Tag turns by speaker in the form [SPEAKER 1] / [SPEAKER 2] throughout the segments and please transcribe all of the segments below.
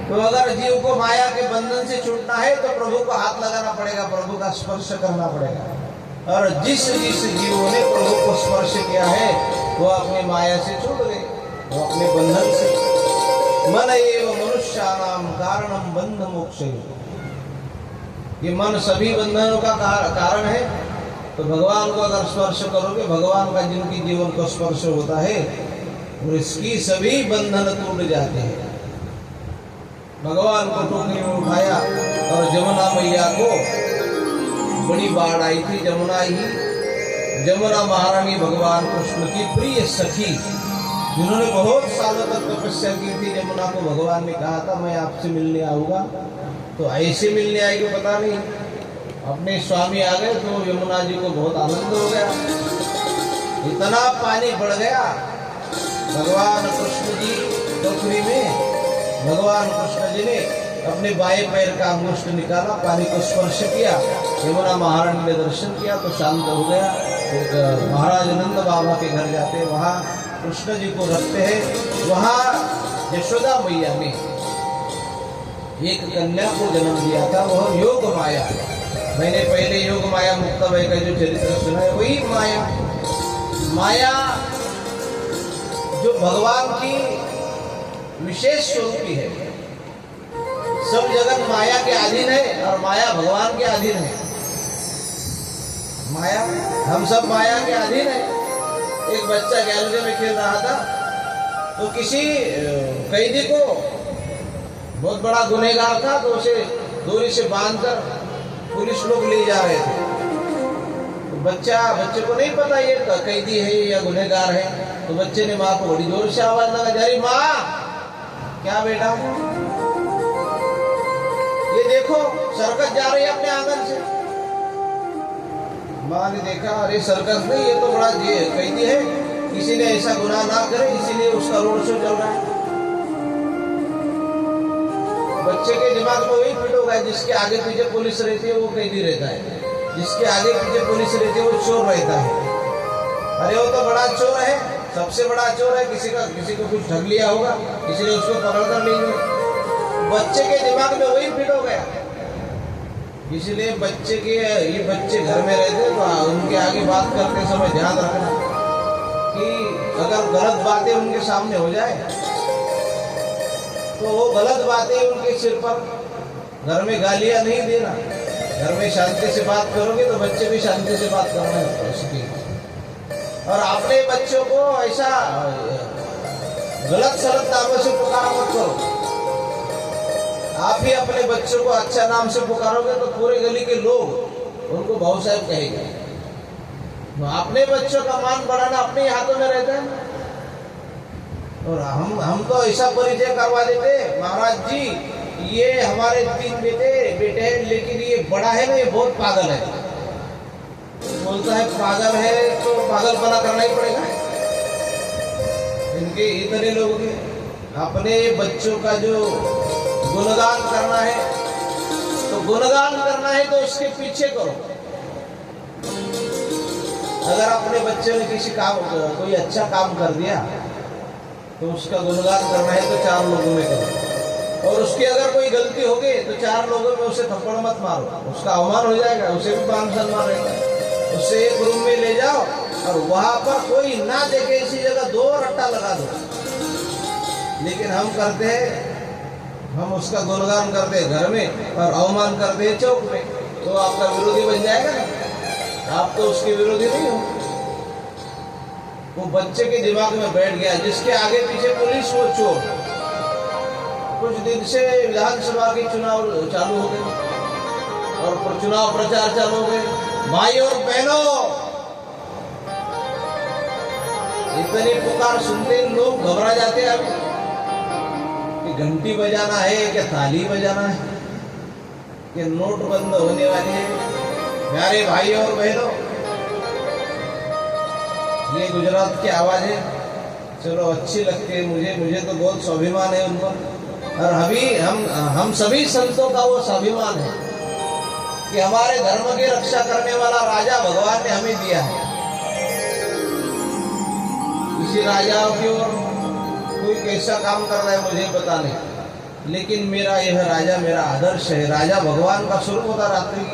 [SPEAKER 1] तो अगर जीव को माया के बंधन से छूटना है तो प्रभु को हाथ लगाना पड़ेगा, प्रभु का स्पर्श करना पड़ेगा। और जिस जिस जीवों ने प्रभु को स्पर्श किया है वो अपनी माया से छूट गए, वो अपने बंधन से। मन एव मनुष्यानाम कारणम बंध मोक्ष। ये मन सभी बंधनों का कारण है। तो भगवान को अगर स्पर्श करोगे, भगवान का जिनकी जीवन को स्पर्श होता है और इसकी सभी बंधन टूट जाते हैं। भगवान को टोकरी में उठाया और जमुना मैया को बड़ी बाढ़ आई थी। जमुना ही जमुना महारानी भगवान कृष्ण की प्रिय सखी, जिन्होंने बहुत सालों तक तपस्या की थी। जमुना को भगवान ने कहा था मैं आपसे मिलने आऊंगा, तो ऐसे मिलने आएगी पता नहीं। अपने स्वामी आ गए तो यमुना जी को बहुत आनंद हो गया, इतना पानी बढ़ गया। भगवान कृष्ण जी टोकरी में, भगवान कृष्ण जी ने अपने बाएं पैर का अंगुष्ठ निकाला, पानी को स्पर्श किया, यमुना महारानी ने दर्शन किया तो शांत हो गया। तो महाराज नंद बाबा के घर जाते, वहाँ कृष्ण जी को रखते हैं। वहाँ यशोदा मैया ने एक कन्या को जन्म दिया था, वह योग माया। मैंने पहले योग माया मुक्ताबाई का जो चरित्र सुना है, वही माया जो भगवान की विशेष स्वरूपी है। सब जगत माया के अधीन है और माया भगवान के अधीन है। माया, हम सब माया के अधीन है। एक बच्चा गैलरी में खेल रहा था तो किसी कैदी को, बहुत बड़ा गुनहगार था, तो उसे डोरी से बांधकर पुलिस लोग ले जा रहे थे। तो बच्चे को नहीं पता ये कैदी है या गुनहगार है। तो बच्चे ने माँ को बड़ी जोर से आवाज लगा, जा रही माँ, क्या बेटा, ये देखो सर्कस जा रही है अपने आंगन से। माँ ने देखा, अरे सर्कस नहीं, ये तो बड़ा कैदी है, किसी ने ऐसा गुनाह ना करे इसीलिए उसका रोड शो चल रहा है। बच्चे के दिमाग में वही फिट होगा, जिसके आगे पीछे पुलिस रहती है वो कैदी रहता है, जिसके आगे पीछे पुलिस रहती है वो चोर रहता है। अरे वो तो बड़ा चोर है, सबसे बड़ा चोर है, किसी को कुछ ठग लिया होगा, इसलिए उसको पकड़ कर ले गए। बच्चे के दिमाग में वही फिट हो गया। इसलिए ये बच्चे घर में रहते तो उनके आगे बात करते समय ध्यान रखना कि अगर गलत बातें उनके सामने हो जाए तो वो गलत बातें उनके सिर पर, घर में गालियां नहीं देना। घर में शांति से बात करोगे तो बच्चे भी शांति से बात करना है। और अपने बच्चों को ऐसा गलत सलत नामों से पुकारा मत करो। आप ही अपने बच्चों को अच्छा नाम से पुकारोगे तो पूरे गली के लोग उनको भाऊ साहब कहेंगे। तो अपने बच्चों का मान बढ़ाना अपने हाथों में रहता है। और हम तो ऐसा परिचय करवा देते, महाराज जी ये हमारे 3 बेटे हैं, लेकिन ये बड़ा है ना, ये बहुत पागल है। बोलता है पागल है तो पागलपना करना ही पड़ेगा। इनके इतने लोगों के अपने बच्चों का जो गुणगान करना है तो गुणगान करना है तो उसके पीछे करो। अगर अपने बच्चे ने कोई अच्छा काम कर दिया तो उसका गुणगान करना है तो 4 लोगों में करो। और उसकी अगर कोई गलती हो गई तो 4 लोगों में उसे थप्पड़ मत मारो, उसका अवमान हो जाएगा, उसे भी मान सम्मान रहेगा। उसे एक रूम में ले जाओ और वहां पर कोई ना देखे इसी जगह 2 रट्टा लगा दो। लेकिन हम करते हैं, हम उसका गुणगान करते हैं घर में और अवमान करते हैं चौक में, तो आपका विरोधी बन जाएगा ना, आप तो उसके विरोधी नहीं हो। वो बच्चे के दिमाग में बैठ गया, जिसके आगे पीछे पुलिस वो चोर। कुछ दिन से विधानसभा के चुनाव चालू हो गए और चुनाव प्रचार चालू हो गए। भाई और बहनों, इतनी पुकार सुनते लोग घबरा जाते हैं अभी कि घंटी बजाना है क्या ताली बजाना है कि नोट बंद होने वाले हैं। प्यारे भाई और बहनों, ये गुजरात की आवाज है, चलो अच्छी लगती है मुझे तो बहुत स्वाभिमान है उन पर। और अभी हम सभी संतों का वो स्वाभिमान है कि हमारे धर्म की रक्षा करने वाला राजा भगवान ने हमें दिया है। किसी राजाओं की ओर कोई कैसा काम कर रहा है मुझे पता नहीं, लेकिन मेरा यह राजा मेरा आदर्श है। राजा भगवान का स्वरूप होता। रात्रि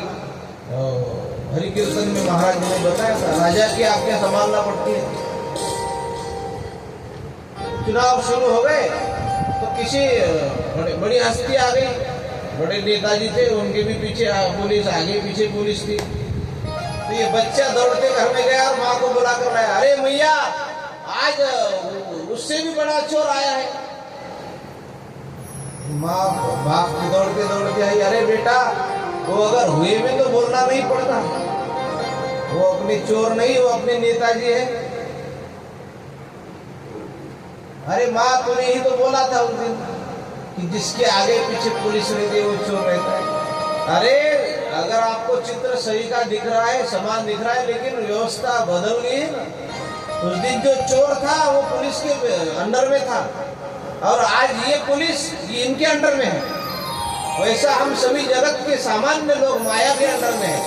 [SPEAKER 1] हरि कीर्तन में महाराज ने बताया था, राजा की आज्ञा संभालना पड़ती है। चुनाव शुरू हो गए तो किसी बड़ी हस्ती आ गई, बड़े नेताजी थे, उनके भी पीछे पुलिस, आगे पीछे पुलिस थी। तो ये बच्चा दौड़ते घर में गया और माँ को बुला कर लाया, अरे मैया आज उससे भी बड़ा चोर आया है। माँ बाप की दौड़ते दौड़ते आई, अरे बेटा वो अगर हुए में तो बोलना नहीं पड़ता, वो अपने चोर नहीं, वो अपने नेताजी है। अरे माँ तूने ही तो बोला था उस दिन कि जिसके आगे पीछे पुलिस रहती है वो चोर रहता है। अरे अगर आपको चित्र सही का दिख रहा है, समान दिख रहा है, लेकिन व्यवस्था बदल गई है ना। उस दिन जो चोर था वो पुलिस के अंडर में था और आज ये पुलिस इनके अंडर में है। वैसा हम सभी जगत के सामान्य लोग माया के अंडर में है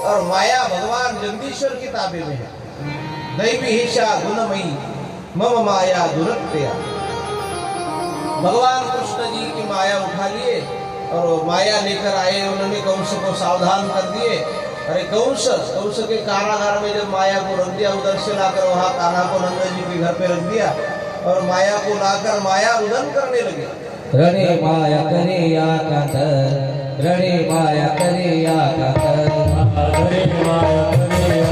[SPEAKER 1] और माया भगवान जगदीश्वर की ताबे में है। दैवी हिषा गुणमयी मम माया दुरत्या। भगवान कृष्ण जी की माया उठा लिए और माया लेकर आए। उन्होंने कंस को सावधान कर दिए। अरे कंस के कारागार में जब माया को रख दिया, उधर से लाकर वहां कान्हा को नंद जी के घर पे रख दिया और माया को लाकर माया रुदन करने लगे।
[SPEAKER 2] रणि माया करिया कातर, रणि माया करिया कातर, रणि माया करिया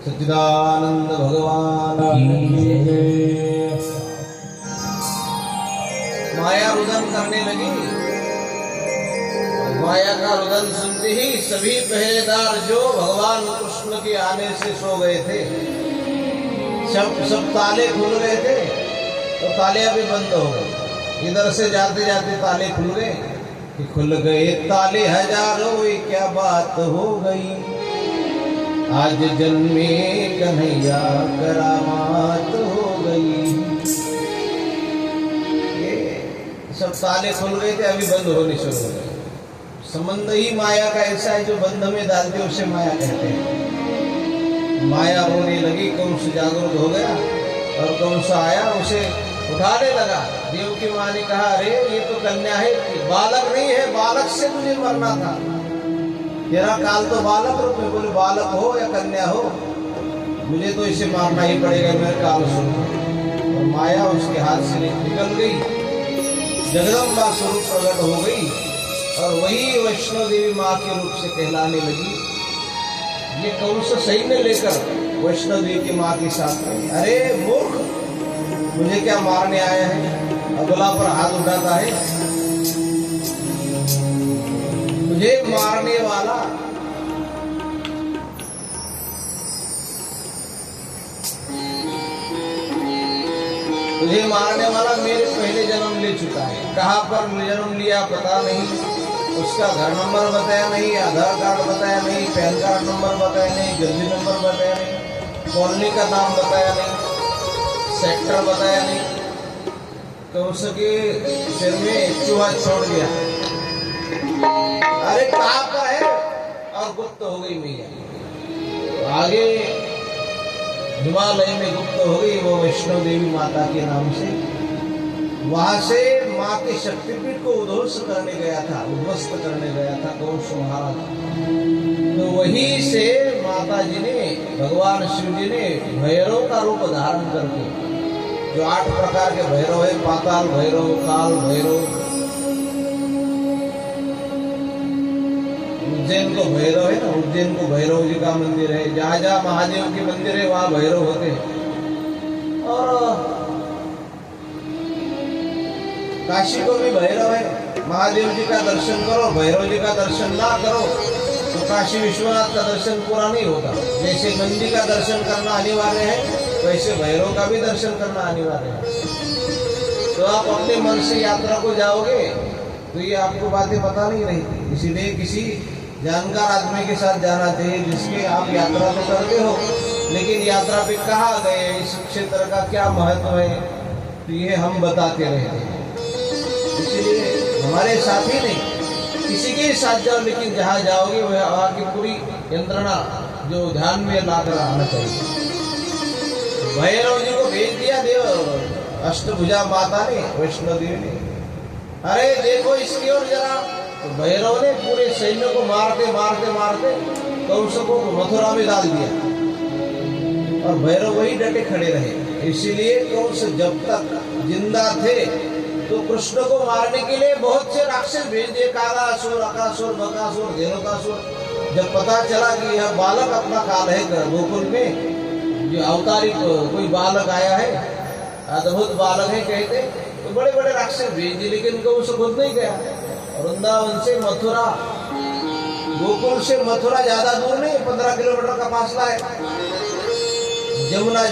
[SPEAKER 1] सच्चिदानंद भगवान माया रुदन करने लगी। माया का रुदन सुनते ही सभी पहरेदार जो भगवान कृष्ण के आने से सो गए थे, सब ताले खुल गए थे तो ताले अभी बंद हो गए। इधर से जाते जाते ताले खुल गए कि खुल गए ताले हजारों, क्या बात हो गई, आज जन्मे कन्हैया करामात हो गई। ये सब ताले खुल गए थे, अभी बंद होने शुरू हो गए। संबंध ही माया का ऐसा है, जो बंध में डालते उसे माया कहते हैं। माया रोने लगी, कंस जागरूक हो गया और कंस आया, उसे उठाने लगा। देव की माँ ने कहा, अरे ये तो कन्या है, बालक नहीं है, बालक से तुझे मरना था, तेरा काल तो बालक रूप में। बोले बालक हो या कन्या हो, मुझे तो इसे मारना ही पड़ेगा, मेरे काल सुन। और माया उसके हाथ से निकल गई, जगदम्बा स्वरूप प्रकट हो गई और वही वैष्णो देवी माँ के रूप से कहलाने लगी। ये कंस सैन्य लेकर वैष्णो देवी की माँ के साथ में, अरे मूर्ख, मुझे क्या मारने आया है, अगला पर हाथ उठाता है, मुझे मारने वाला। तुझे मारने वाला मेरे पहले जन्म ले चुका है। कहाँ पर जन्म लिया पता नहीं, उसका घर नंबर बताया नहीं, आधार कार्ड बताया नहीं, पैन कार्ड नंबर बताया नहीं, गली नंबर बताया नहीं, कॉलोनी का नाम बताया नहीं, सेक्टर बताया नहीं। तो उसके सिर में चूहा छोड़ दिया, अरे कहाँ पर है, और गुप्त हो गई मैया। आगे हिमालय में गुप्त हो गई वो वैष्णो देवी माता के नाम से। वहां से माँ के शक्तिपीठ को उध्वस्त करने गया था कंस महाराज। तो वहीं से माता जी ने, भगवान शिव जी ने भैरव का रूप धारण करके, जो 8 प्रकार के भैरव है, पाताल भैरव, काल भैरव, उज्जैन को भैरव है ना, उज्जैन को भैरव जी का मंदिर है, जहाँ जहाँ महादेव के मंदिर है वहाँ भैरव होते हैं। और काशी को भी भैरव है। महादेव जी का दर्शन करो, भैरव जी का दर्शन ना करो तो काशी विश्वनाथ का दर्शन पूरा नहीं होता। जैसे नंदी का दर्शन करना अनिवार्य है, वैसे भैरव का भी दर्शन करना अनिवार्य है। तो आप अपने मन से यात्रा को जाओगे तो ये आपको बातें पता नहीं रहती। इसीलिए किसी जानकार आदमी के साथ जाना चाहिए, जिसके आप यात्रा तो करते हो, लेकिन यात्रा पे कहाँ गए, इस क्षेत्र का क्या महत्व है, तो ये हम बताते रहते हैं। इसलिए हमारे साथ ही नहीं, किसी के साथ जाओ, लेकिन जहाँ जाओगे वह वहाँ की पूरी यंत्रणा जो ध्यान में लाकर आना चाहिए। भैरव जी को भेज दिया देव अष्टभुजा माता ने, वैष्णो देवी ने, अरे देखो इसकी ओर जरा। तो भैरव ने पूरे सैन्य को मारते मारते मारते कंस को मथुरा में डाल दिया, और भैरव वही डटे खड़े रहे। इसीलिए कंस जब तक जिंदा थे तो कृष्ण को मारने के लिए बहुत से राक्षस भेज दिए, कालासुर, अकासुर, बकासुर, धेनुकासुर। जब पता चला कि यह बालक अपना काल है गोकुल में, जो अवतारिक कोई बालक आया है, अद्भुत बालक है कहते, तो बड़े बड़े राक्षस भेज दिए, लेकिन उनको उसे खुद नहीं गया। वृंदावन से मथुरा, गोकुल से मथुरा ज्यादा दूर नहीं, 15 किलोमीटर का फासला है। यमुना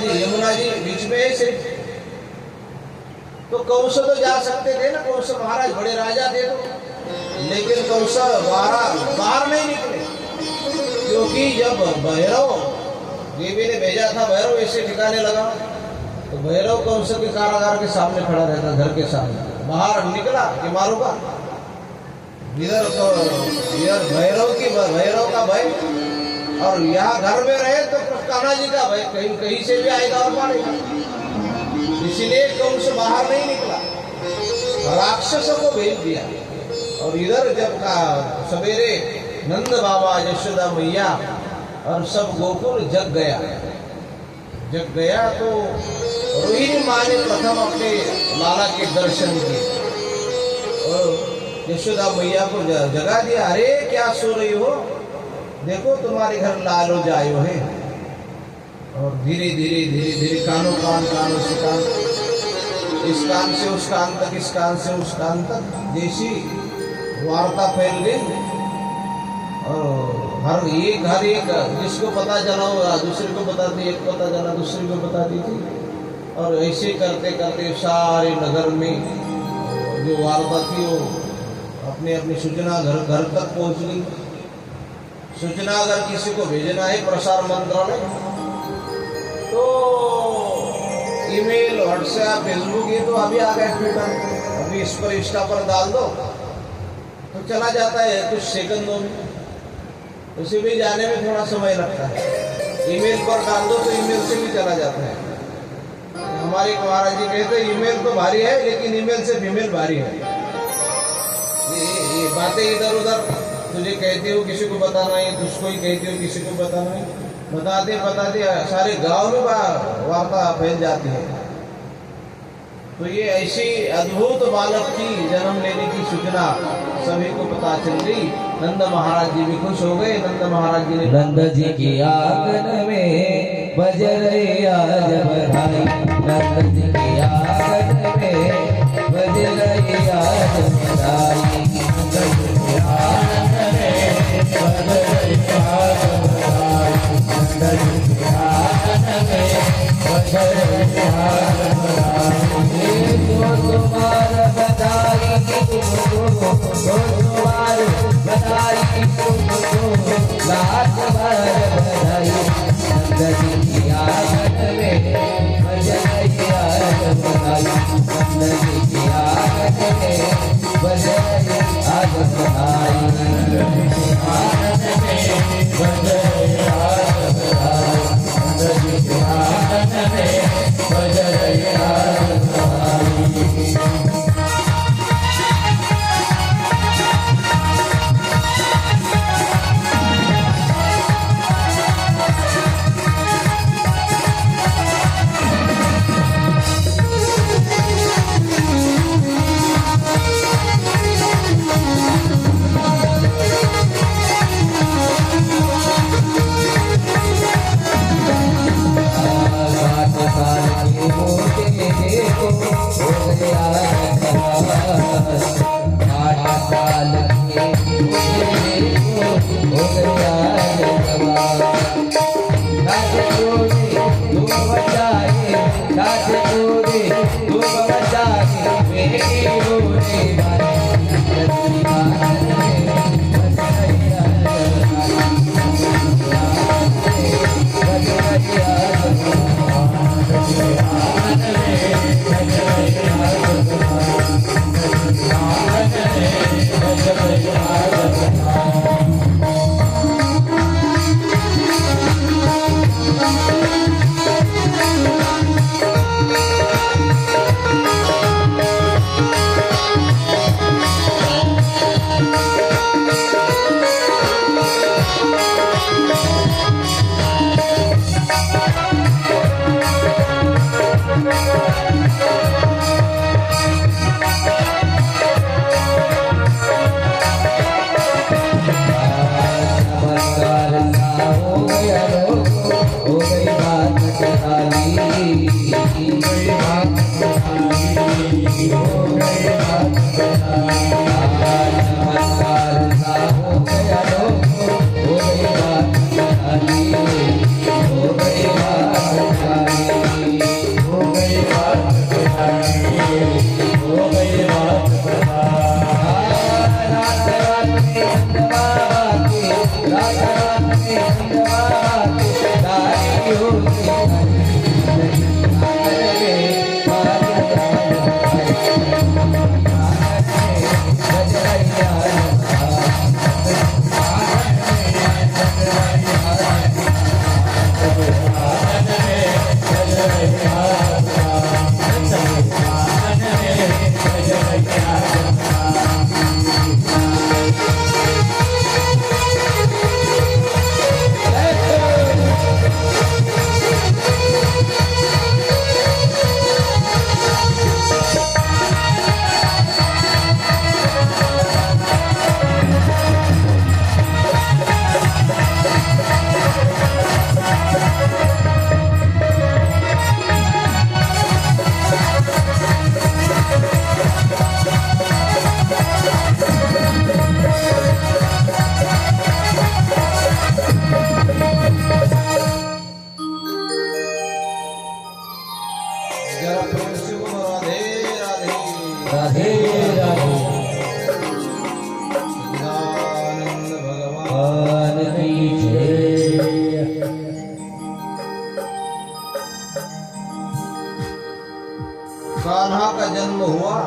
[SPEAKER 1] जी बीच में है सिर्फ। तो कंस तो जा सकते थे ना, कंस महाराज बड़े राजा थे तो, लेकिन कंस बाहर नहीं निकले, क्योंकि जब भैरव देवी ने भेजा था, भैरव ऐसे ठिकाने लगा, तो भैरव कंस के कारागार के सामने खड़ा रहता, घर के सामने। बाहर निकला कि मारूंगा, इधर भैरव का भय, और यहाँ घर में रहे तो कान्हा जी का भय, कहीं से भी आएगा और मारेगा। इसलिए कंस बाहर नहीं निकला, राक्षसों को भेज दिया। और इधर जब का सवेरे नंद बाबा, यशोदा मैया और सब गोकुल जग गया तो रोहिणी माँ ने प्रथम अपने लाला के दर्शन किए और यशोदा मैया को जगा दिया। अरे क्या सो रही हो, देखो तुम्हारे घर लालो जायो है। और धीरे धीरे कानों से कान, इस कान से उस कान तक, इस कान से उस कान तक, जैसी वार्ता फैल गई। और हर एक जिसको पता चला होगा दूसरे को बताती, एक पता चला दूसरे को बताती थी। और ऐसे करते करते सारे नगर में जो वार्ता थी वो अपनी अपनी सूचना घर तक पहुंच गई। सूचना अगर किसी को भेजना है प्रसार मंत्रालय, तो ईमेल, व्हाट्सएप, फेसबुक, ये तो अभी आ गए, ट्विटर, अभी इस पर इंस्टा पर डाल दो तो चला जाता है कुछ सेकंडों में। उसे भी जाने में थोड़ा समय लगता है। ईमेल पर डाल दो तो ईमेल से भी चला जाता है। हमारे महाराज जी कहते हैं ईमेल तो भारी है, लेकिन ईमेल से फीमेल भारी है। ये बातें इधर उधर तुझे कहते हो किसी को बताना है, तुझको ही कहते हो किसी को बताना है, बताते सारे गांव में वार्ता फैल जाती है। तो ये ऐसी अद्भुत बालक की जन्म लेने की सूचना सभी को पता चल गई। नंद महाराज जी भी खुश हो गए। नंद महाराज जी ने
[SPEAKER 2] नंद जी की आंगन में बज रही आज बधाई, नंद जी की आंगन में बज रही आज बधाई, नंद जी की आंगन में बज रही आज बधाई, नंद जी की आंगन में बज रही आज बधाई। तुम्हारा बधाई तुमको, तुम्हारी बधाई तुमको, लाख बार बधाई, नंद जी की आंगन में बज रही आज बधाई, नंद जी की आंगन में बज रही आज बधाई, नंद जी की आंगन में बज रही आज बधाई, नंद जी की आंगन में बज रही आज बधाई। 5 साल के हो गया जवान। दास तोरे धूप बजाए, दास तोरे धूप बजाए, बेटी होने वाली नंद आंगन में बज रैया राधे राधे
[SPEAKER 1] सच्चिदानंद भगवान
[SPEAKER 2] भगवान की जय।
[SPEAKER 1] कान्हा का जन्म हुआ,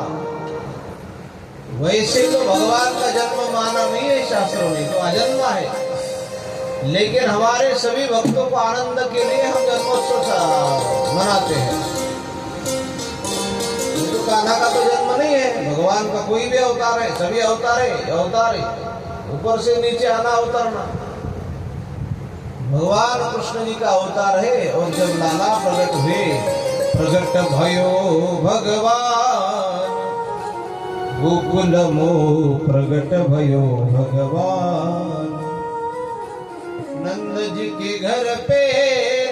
[SPEAKER 1] वैसे तो भगवान का जन्म माना नहीं है शास्त्रों ने, तो अजन्मा है। लेकिन हमारे सभी भक्तों को आनंद के लिए हम जन्मोत्सव मनाते हैं। तो कान्हा का तो जन्म नहीं है, भगवान का कोई भी अवतार है, सभी अवतार है, ऊपर से नीचे आना उतरना भगवान कृष्ण जी का अवतार है। और जब लाला प्रकट हुए, प्रकट भयो भगवान गोकुल मो, प्रकट भयो भगवान नंद जी के घर पे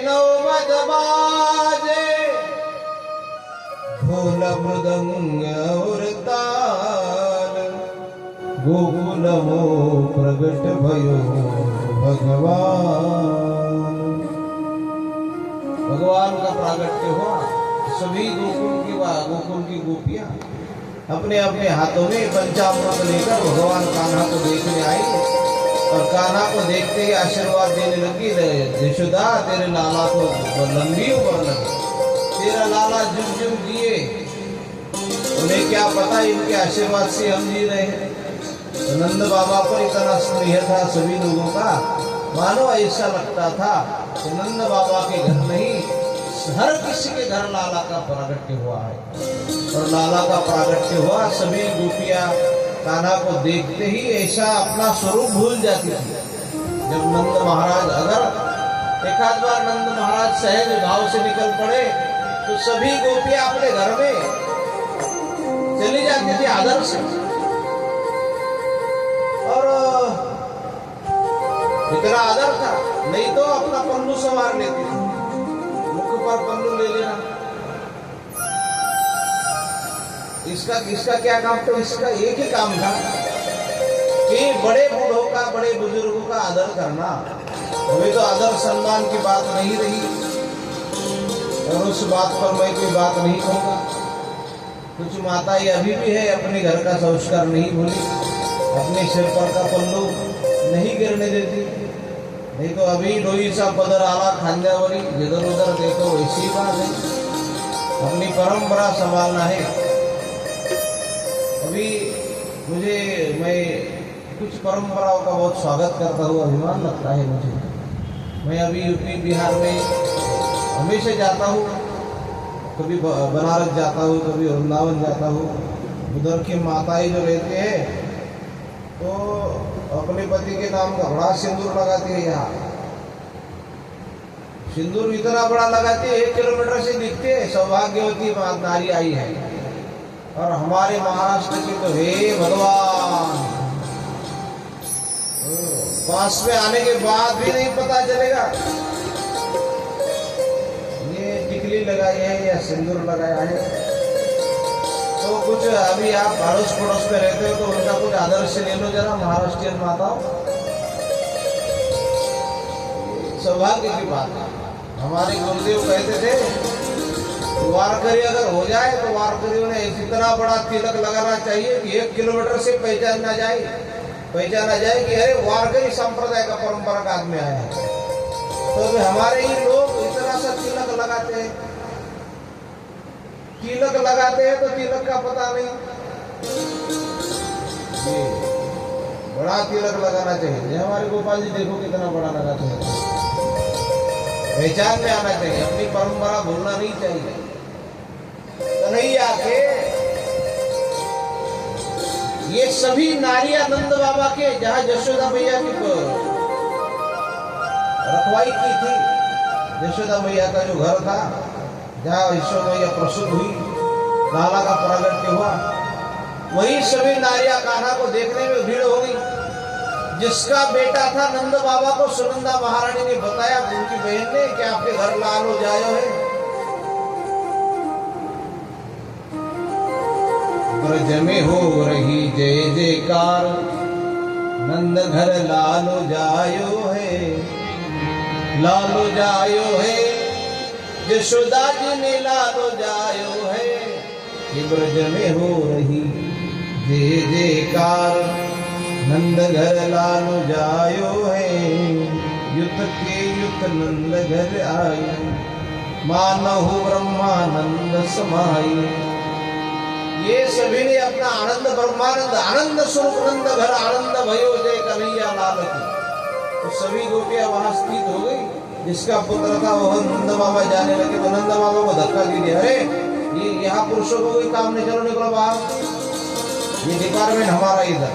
[SPEAKER 1] नवमद बाजे, ढोल मृदंग और ताल, गोकुल मो प्रकट भयो भगवान। भगवान का प्रागट्य हुआ, सभी गोकुल की गोपियां अपने अपने हाथों में पंचामृत लेकर भगवान कान्हा को देखने आई। और कान्हा को देखते ही आशीर्वाद देने लगी, यशोदा तेरे लाला को लंबी उम्र लगी, तेरा लाला जुग जुग जिए। उन्हें क्या पता इनके आशीर्वाद से हम जी रहे हैं। तो नंद बाबा पर इतना स्नेह था सभी लोगों का, मानो ऐसा लगता था कि नंद बाबा के घर नहीं, हर किसी के घर लाला का प्रागट्य हुआ है। और लाला का प्रागट्य हुआ, सभी गोपियां कान्हा को देखते ही ऐसा अपना स्वरूप भूल जाती थी। जब नंद महाराज, अगर एक आध बार नंद महाराज सहज भाव से निकल पड़े तो सभी गोपियां अपने घर में चली जाती थी आदर से। और इतना आदर था, नहीं तो अपना पन्नू संवार लेती थी, मुख पर पन्नू ले लेना। इसका क्या काम? तो इसका एक ही काम था कि बड़े बूढ़ों का, बड़े बुजुर्गों का आदर करना। अभी तो आदर सम्मान की बात नहीं रही, और उस बात पर मैं कोई बात नहीं कहूँगा। कुछ माताएं अभी भी है अपने घर का संस्कार नहीं भूली, अपने सिर पर का पल्लू नहीं गिरने देती। नहीं तो अभी डोई सा पदर आला खांद्यावरी जिधर उधर देखो वैसी बात है। अपनी परंपरा संभालना है। अभी मैं कुछ परंपराओं का बहुत स्वागत करता हूँ, अभिमान लगता है मुझे। मैं अभी यूपी बिहार में हमेशा जाता हूँ, कभी बनारस जाता हूँ, कभी वृंदावन जाता हूँ। उधर की माताएं जो रहते हैं तो अपने पति के नाम का बड़ा सिंदूर लगाती है। यहाँ सिंदूर इतना बड़ा लगाती है, 1 किलोमीटर से दिखते है सौभाग्यवती नारी आई है। और हमारे महाराष्ट्र की तो हे भगवान, पास में आने के बाद भी नहीं पता चलेगा ये टिकली लगाई है या सिंदूर लगाया है। तो कुछ अभी आप अड़ोस पड़ोस में रहते हो तो उनका कुछ आदर्श ले लो जरा, महाराष्ट्रीयन माताओं। सौभाग्य की बात है। हमारे गुरुदेव कहते थे वारकरी अगर हो जाए तो वारकरियों ने इतना बड़ा तिलक लगाना चाहिए कि 1 किलोमीटर से पहचाना जाए कि अरे वारकरी संप्रदाय का परंपरा का आदमी आया है। तो अभी हमारे ही लोग इतना सा तिलक लगाते हैं तो तिलक का पता नहीं। बड़ा तिलक लगाना चाहिए। हमारे गोपाल जी देखो कितना बड़ा लगाते हैं। पहचान में आना चाहिए, अपनी परंपरा भूलना नहीं चाहिए। कन्हैया के ये सभी नारियां नंद बाबा के, जहां यशोदा मैया की रखवाई की थी, यशोदा मैया का जो घर था, जहाँ यशोदा मैया प्रसूत हुई, लाला का प्रागट्य हुआ, वही सभी नारियां कान्हा को देखने में भीड़ हो गई। जिसका बेटा था नंद बाबा को सुनंदा महारानी ने बताया उनकी बहन ने कि आपके घर लाल हो जायो है। ब्रज में हो रही जय जयकार, नंद घर लालो जायो है, लालो जायो है, यशोदा जी ने लालो जायो है। ब्रज में हो रही जय जयकार, नंद घर लालो जायो है, युत के युत नंद घर आयो, मानहु ब्रह्मानंद समाये। ये सभी ने अपना आनंद ब्रह्मानंद आनंद स्वरूप नंद घर आनंद भयो जय कन्हैया लाल की। तो सभी गोपियां वहां स्थित हो गई। जिसका पुत्र था वह नंद बाबा जाने लगे तो नंद बाबा को धक्का दे दिया, अरे ये यहाँ पुरुषों को कोई काम नहीं, चलो निकलो बाहर, ये डिपार्टमेंट हमारा इधर।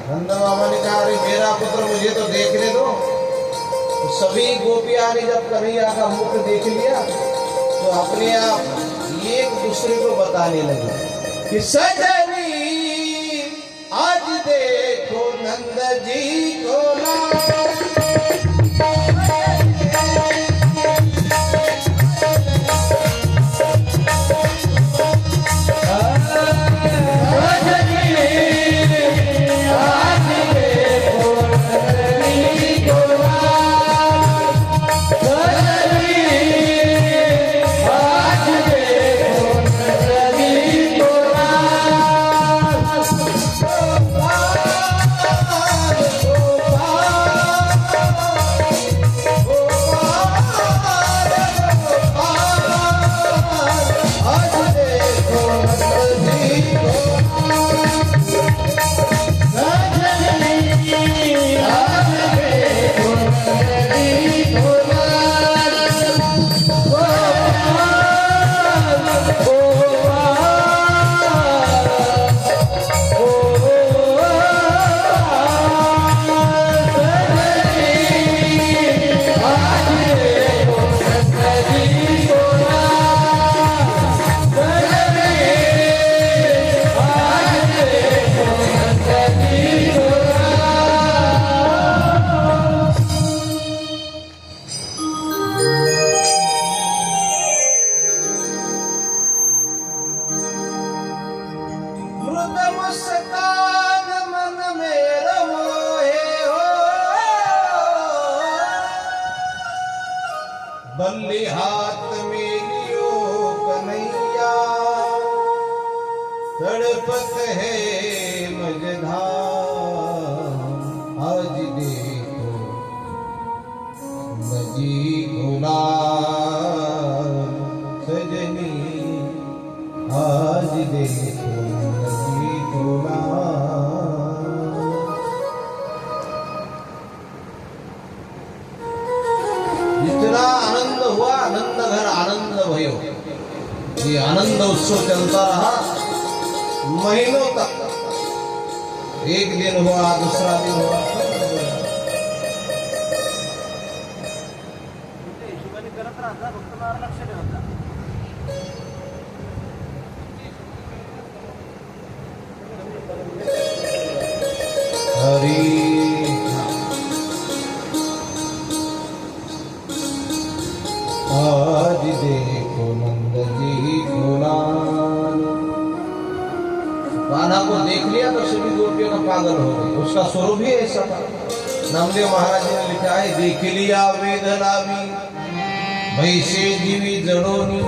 [SPEAKER 1] नंद बाबा ने कहा अरे मेरा पुत्र मुझे तो देखने दो। तो सभी गोपियां ने जब कन्हैया का मुख देख लिया तो अपने आप एक दूसरे को बताने लगे कि सजनी आज देखो नंद जी को भले हाथ में लियो कन्हैया, तड़पत है मझधार। आज देखो नजी गुलाल सजनी, आज देखो नजी गुलाल। जितना आनंद हुआ, आनंद घर आनंद भयो। ये आनंद उत्सव चलता रहा महीनों तक। एक दिन हुआ, दूसरा दिन हुआ, हरी आज देखो नंद जी गुलाल। कान्हा को देख लिया तो सभी गोपियों का पागल हो गई। उसका स्वरूप ही ऐसा था। नामदेव महाराज ने लिखा है, देख लिया वेदनावी वैसे जीवी जड़ोनी।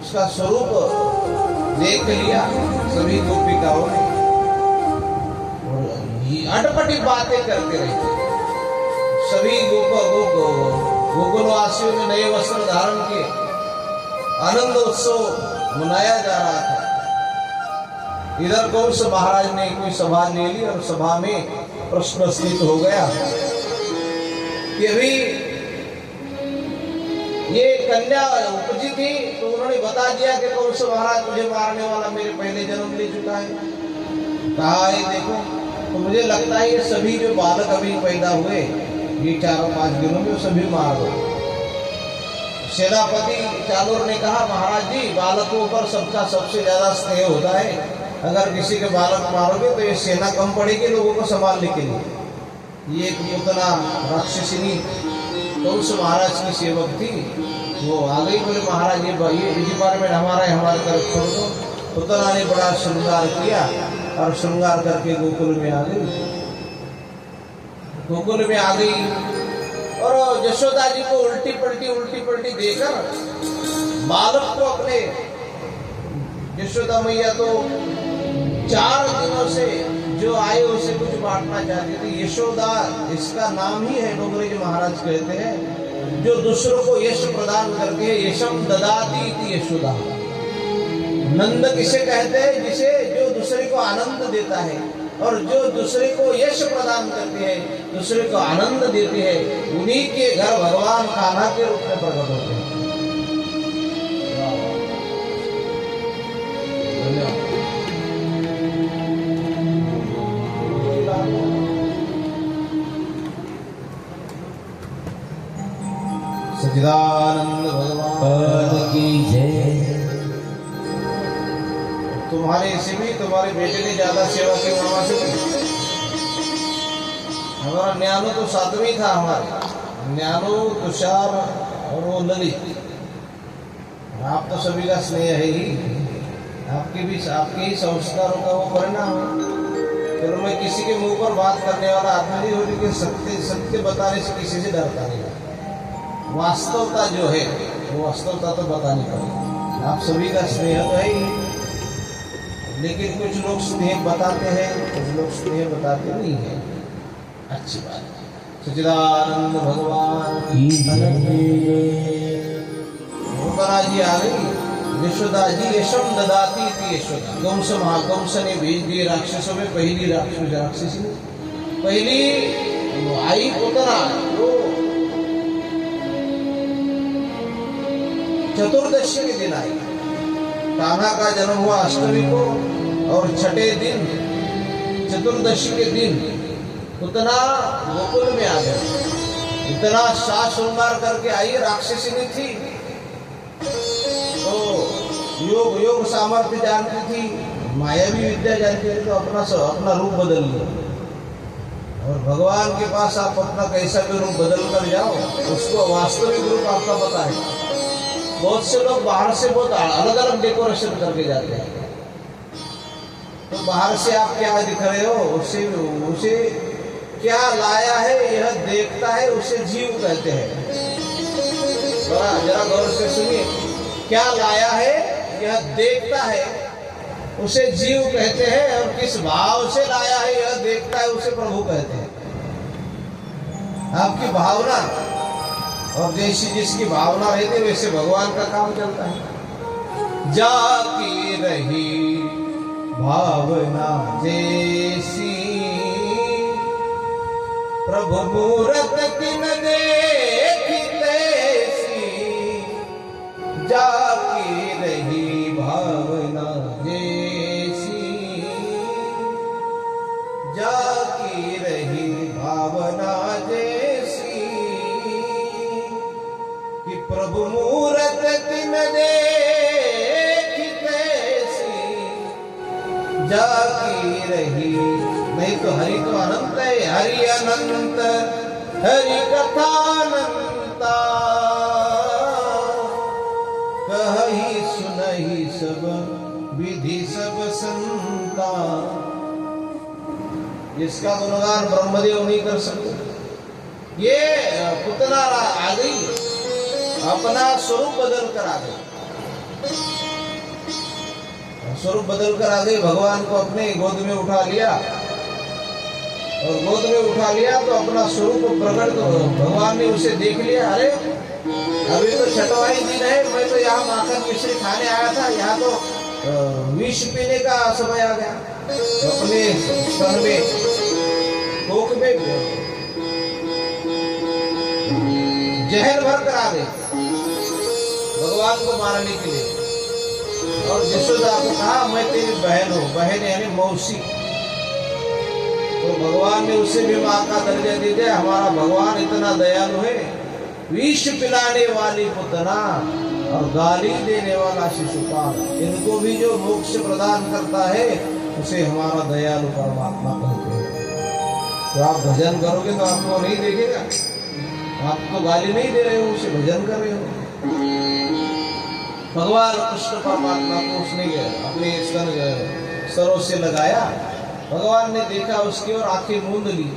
[SPEAKER 1] उसका स्वरूप देख लिया सभी गोपिकाओं ने, और ये अटपटी बातें करते रहे। सभी गोकुलवासियों ने नए वस्त्र धारण किए, आनंद उत्सव मनाया जा रहा था। इधर कंस महाराज ने कोई सभा ले ली और सभा में प्रश्न स्थित हो गया कि अभी ये कन्या उपजी थी, तो उन्होंने बता दिया कि कंस महाराज मुझे मारने वाला मेरे पहले जन्म ले चुका है। कहा है देखो, तो मुझे लगता है ये सभी जो बालक अभी पैदा हुए ये 4-5 दिनों में सभी मार दो। सेनापति चालूर ने कहा, महाराज जी बालकों पर सबका सबसे ज्यादा स्नेह होता है, अगर किसी के बालक मारोगे तो ये सेना कम पड़ेगी लोगों को संभालने के लिए। ये एक पूतना राक्षसिनी कंस महाराज की सेवक थी, वो आ गई, बोले महाराज ये डिपार्टमेंट हमारा है, हमारे तरफ छोड़ दो। पूतना ने बड़ा श्रृंगार किया और श्रृंगार करके गोकुल में आ गई। गोकुल में आ गई और यशोदा जी को उल्टी पलटी देकर बालक को अपने, यशोदा मैया तो 4 दिनों से जो आए उसे कुछ बांटना चाहती थी। यशोदा इसका नाम ही है, डोगरे जी महाराज कहते हैं, जो दूसरों को यश प्रदान करके यशम ददाती इति यशोदा। नंद किसे कहते हैं? जिसे जो दूसरे को आनंद देता है, और जो दूसरे को यश प्रदान करते हैं, दूसरे को आनंद देते हैं, उन्हीं के घर भगवान कान्हा के रूप में प्रकट होते हैं। सच्चिदानंद भगवान की जय। तुम्हारे से भी तुम्हारे बेटे ने ज्यादा सेवा की मामा से। हमारा न्यानो तो सातवीं था, हमारे न्यानो, तुषार और वो ललित। आप तो सभी का स्नेह है ही, आपके ही संस्कारों का वो परिणाम है। फिर मैं किसी के मुंह पर बात करने वाला आदमी नहीं हो, लेकिन सत्य बताने से किसी से डरता नहीं। वास्तवता जो है वो वास्तवता तो बतानी पड़ेगी। आप सभी का स्नेह तो है ही, लेकिन कुछ लोग स्नेह बताते हैं, कुछ लोग स्नेह बताते नहीं है। अच्छी बात। सच्चिदानंद भगवान की जी आ गई। यशोदा जी यशम ददाती थी यशोदा। कंस ने भेज दिए राक्षसों में पहली राक्षसी पहली आई पुतना, वो चतुर्दशी के दिन आई। कान्हा का जन्म हुआ अष्टमी को, और छठे दिन चतुर्दशी के दिन पुतना गोकुल में आ गया। इतना साज श्रृंगार करके आई, राक्षसिनी थी तो योग सामर्थ्य जानती थी, मायावी विद्या जानती थी, तो अपना रूप बदल लिया। और भगवान के पास आप अपना कैसा भी रूप बदल कर जाओ, उसको वास्तविक रूप आपका पता है। बहुत से लोग बाहर से बहुत अलग अलग डेकोरेशन करके जाते हैं, तो बाहर से आप क्या दिख रहे हो उसे क्या लाया है यह देखता है उसे जीव कहते हैं। जरा गौर से सुनिए, क्या लाया है यह देखता है उसे जीव कहते हैं, और किस भाव से लाया है यह देखता है उसे प्रभु कहते हैं। आपकी भावना, और जैसी जिसकी भावना रहती है वैसे भगवान का काम चलता है। जाकी रही भावना जैसी, प्रभु मूरत किन देखी तैसी। जाकी रही भावना जैसी, जाकी रही भावना जैसी, कि प्रभु मूरत किन देखी तैसी। जाकी रही, नहीं तो हरि तो अनंत है, हरि अनंत हरि कथा अनंता। कही सुनही सब विधि सब संता। जिसका गुणगान ब्रह्मदेव नहीं कर सकते। ये पुतना आ गई, अपना स्वरूप बदल कर आ गई, स्वरूप बदल कर आ गई। भगवान को अपने गोद में उठा लिया, और गोद में उठा लिया तो अपना स्वरूप प्रकट, भगवान ने उसे देख लिया। अरे अभी तो छठवाई दिन है, मैं तो यहाँ माखन मिश्री खाने आया था, यहाँ तो विष पीने का समय आ गया। अपने स्तन में, कोख में जहर भर कर आ गई भगवान को मारने के लिए। और यशोदा को कहा मैं तेरी बहन हूँ, बहन यानी मौसी। तो भगवान ने उसे भी माँ का दर्जा दे दिया। हमारा भगवान इतना दयालु है, विष पिलाने वाली पुतना और गाली देने वाला शिशुपाल, इनको भी जो मोक्ष प्रदान करता है उसे हमारा दयालु परमात्मा कहते हैं। तो आप भजन करोगे तो आपको नहीं देखेगा, आप तो गाली नहीं दे रहे हो, उसे भजन कर रहे हो। भगवान कृष्ण परमात्मा को उसने अपने स्तरों से लगाया। भगवान ने देखा उसकी और आंखें मूंद ली।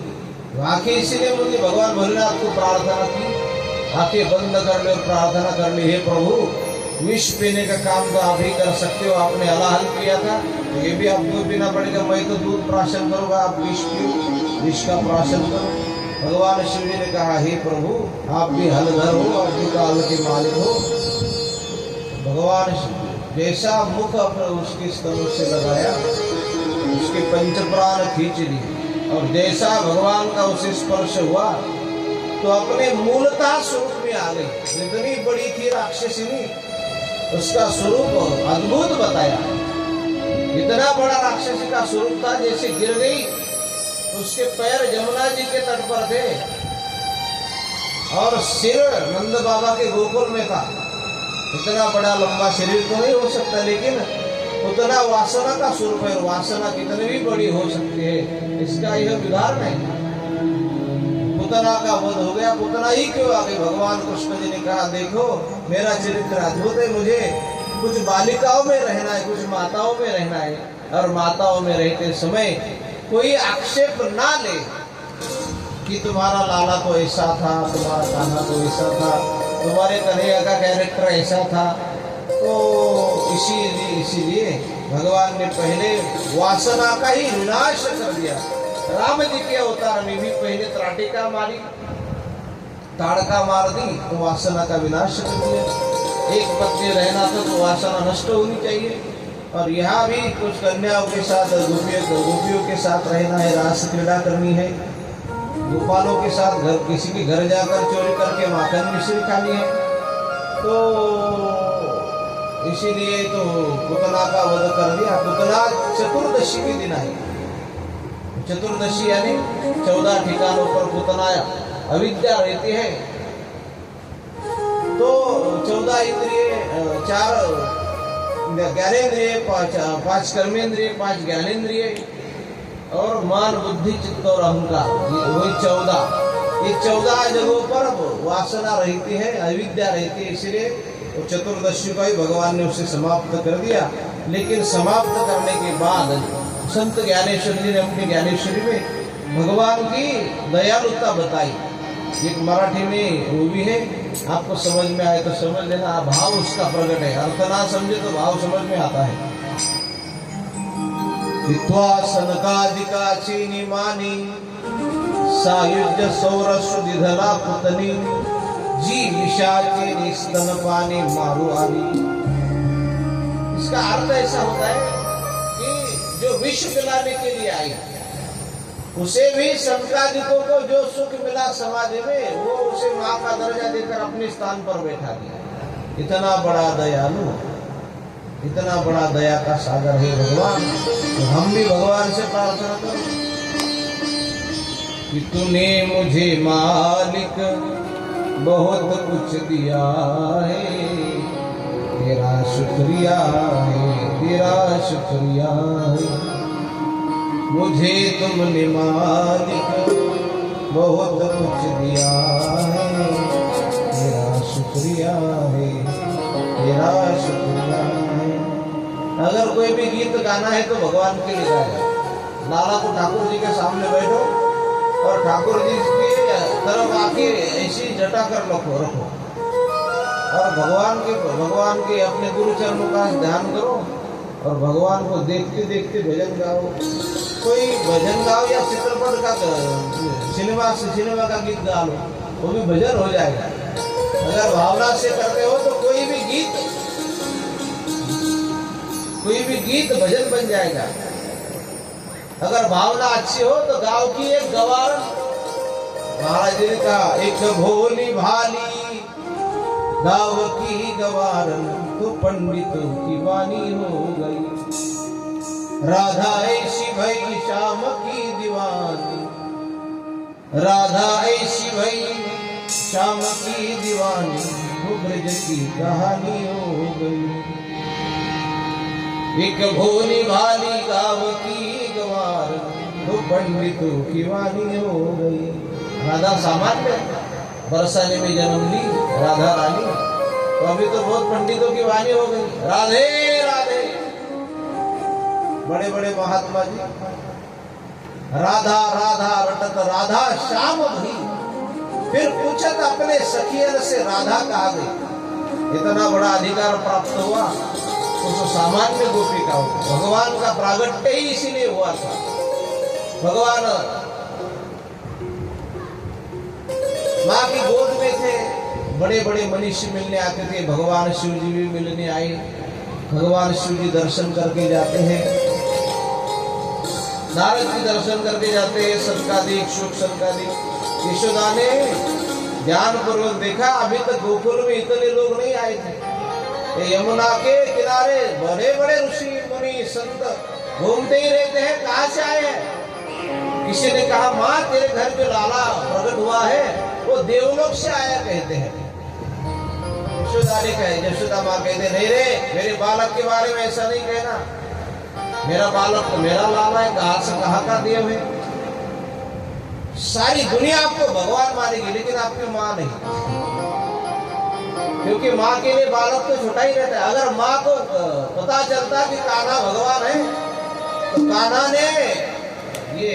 [SPEAKER 1] आंखें इसीलिए मूंदी, भगवान भोलेनाथ को प्रार्थना की, आंखें बंद कर ले और प्रार्थना कर ली, हे प्रभु विष पीने का काम तो आप ही कर सकते हो, आपने हलाहल पिया था तो ये भी आपको पीना पड़ेगा। मैं तो दूध प्राशन करूंगा, आप विष पियो, विष का प्राशन करो। भगवान शिव जी ने कहा हे प्रभु आप भी हलधर हो, आप भी काल के मालिक हो। भगवान जैसा मुख अपने उसके स्तनों से लगाया, उसके पंच प्राण खींच लिए, और जैसा भगवान का उसे स्पर्श हुआ तो अपने मूलता स्वरूप में आ गई। इतनी बड़ी थी राक्षसिनी, उसका स्वरूप अद्भुत बताया। इतना बड़ा राक्षसी का स्वरूप था, जैसे गिर गई उसके पैर जमुना जी के तट पर थे और सिर नंद बाबा के गोकुल में था। इतना बड़ा लंबा शरीर तो नहीं हो सकता, लेकिन उतना वासना का स्वरूप है। वासना कितनी भी बड़ी हो सकती है, इसका यह विधान नहीं। पुतना का वध हो गया, पुतना ही क्यों आ गई? भगवान कृष्ण जी ने कहा देखो मेरा चरित्र अद्भुत है, मुझे कुछ बालिकाओं में रहना है, कुछ माताओं में रहना है, और माताओं में रहते समय कोई आक्षेप ना ले कि तुम्हारा लाला तो ऐसा था, तुम्हारा कान्हा तो ऐसा था, तुम्हारे कन्हैया का कैरेक्टर ऐसा था। तो इसीलिए भगवान ने पहले वासना का ही विनाश कर दिया। राम जी के अवतार में भी पहले त्राटिका मारी, ताड़का मार दी, तो वासना का विनाश कर दिया। एक पत्नी रहना था तो वासना नष्ट होनी चाहिए। और यहाँ भी कुछ कन्याओं के साथ, गोपियों के साथ रहना है, रास क्रीड़ा करनी है, गोपालों के साथ घर किसी के घर जाकर चोरी करके माखन मिश्री खानी है। तो इसीलिए तो पुतना का वध कर दिया। पुतना चतुर्दशी के दिन आई। चतुर्दशी यानी 14 ठिकानों पर पुतना अविद्या रहती है। तो 14 इंद्रिय, 4 ज्ञानेन्द्रिय, 5 कर्मेंद्रिय, 5 ज्ञानेन्द्रिय और मान बुद्धि चित्त और अहंकार, वही 14। ये 14 जगहों पर वासना रहती है, अविद्या रहती है। इसलिए चतुर्दशी का ही भगवान ने उसे समाप्त कर दिया। लेकिन समाप्त करने के बाद संत ज्ञानेश्वर जी ने अपनी ज्ञानेश्वरी में भगवान की दयालुता बताई। एक मराठी में वो भी है, आपको समझ में आए तो समझ लेना, भाव उसका प्रकट है, अर्थ ना समझे तो भाव समझ में आता है। हित्वा सनकादिकाची निमानी सायुज्य सौरस्व दिधला पुतनी जी विषाचे निस्तन पानी मारू आली। इसका अर्थ ऐसा होता है कि जो विष पिलाने के लिए आई, उसे भी संकादिकों को जो सुख मिला समाधि में, वो उसे मां का दर्जा देकर अपने स्थान पर बैठा दिया। इतना बड़ा दयालु, इतना बड़ा दया का सागर है भगवान। तो हम भी भगवान से प्रार्थना करो कि तूने मुझे मालिक बहुत कुछ दिया है, तेरा शुक्रिया है, तेरा शुक्रिया है। मुझे तुमने मालिक बहुत कुछ दिया है, तेरा शुक्रिया है, तेरा शुक्रिया है। अगर कोई भी गीत गाना है तो भगवान के लिए गाया। लाला को ठाकुर जी के सामने बैठो और ठाकुर जी की तरफ आके ऐसी जटा कर रखो और भगवान के अपने गुरु चरणों का ध्यान करो और भगवान को देखते देखते भजन गाओ। कोई भजन गाओ या चित्रपट का सिनेमा का गीत गा लो, वो भी भजन हो जाएगा। अगर भावना से करते हो तो कोई भी गीत भजन बन जाएगा। अगर भावना अच्छी हो तो गाँव की एक गवार, महाराज जी ने कहा, एक भोली भाली गाँव की गवारन तो पंडितों की वाणी हो गई। राधा ऐसी भई श्याम की दीवानी, राधा ऐसी भई श्याम की दीवानी, वो ब्रज की कहानी हो गई। एक भोली भाली गाँव की गवार तो पंडितों की वाणी हो गई। राधा सामान्य बरसाने में जन्म ली राधा रानी, तो अभी तो बहुत पंडितों की वाणी हो गई। राधे राधे, बड़े बड़े महात्मा जी राधा राधा रटत राधा श्याम भई, फिर पूछत अपने सखियन से राधा कहा गई। इतना बड़ा अधिकार प्राप्त हुआ तो सामान्य गोपिका भगवान का प्रागट्य ही इसीलिए हुआ था। भगवान माँ की गोद में थे, बड़े बड़े मनुष्य मिलने आते थे, भगवान शिव जी भी मिलने आए। भगवान शिव जी दर्शन करके जाते हैं, नारद जी दर्शन करके जाते हैं, सनकादिक शुक सनकादिक। यशोदा ने ध्यान पूर्वक देखा, अभी तक गोकुल में इतने लोग नहीं आए थे। यमुना के किनारे बड़े बड़े ऋषि मुनि संत घूमते ही रहते हैं, कहाँ से आए हैं? किसी ने कहा, माँ तेरे घर जो लाला प्रकट हुआ है वो देवलोक से आया कहते हैं। यशोदा ने कहे, यशोदा माँ कहते, नहीं रे, मेरे बालक के बारे में ऐसा नहीं कहना, मेरा बालक तो मेरा लाला है, कहाँ से कहाँ का देव है। सारी दुनिया आपको भगवान मानेगी लेकिन आपकी माँ नहीं, क्योंकि माँ के लिए बालक तो छोटा ही रहता है। अगर माँ को पता चलता कि कान्हा भगवान है तो कान्हा ने ये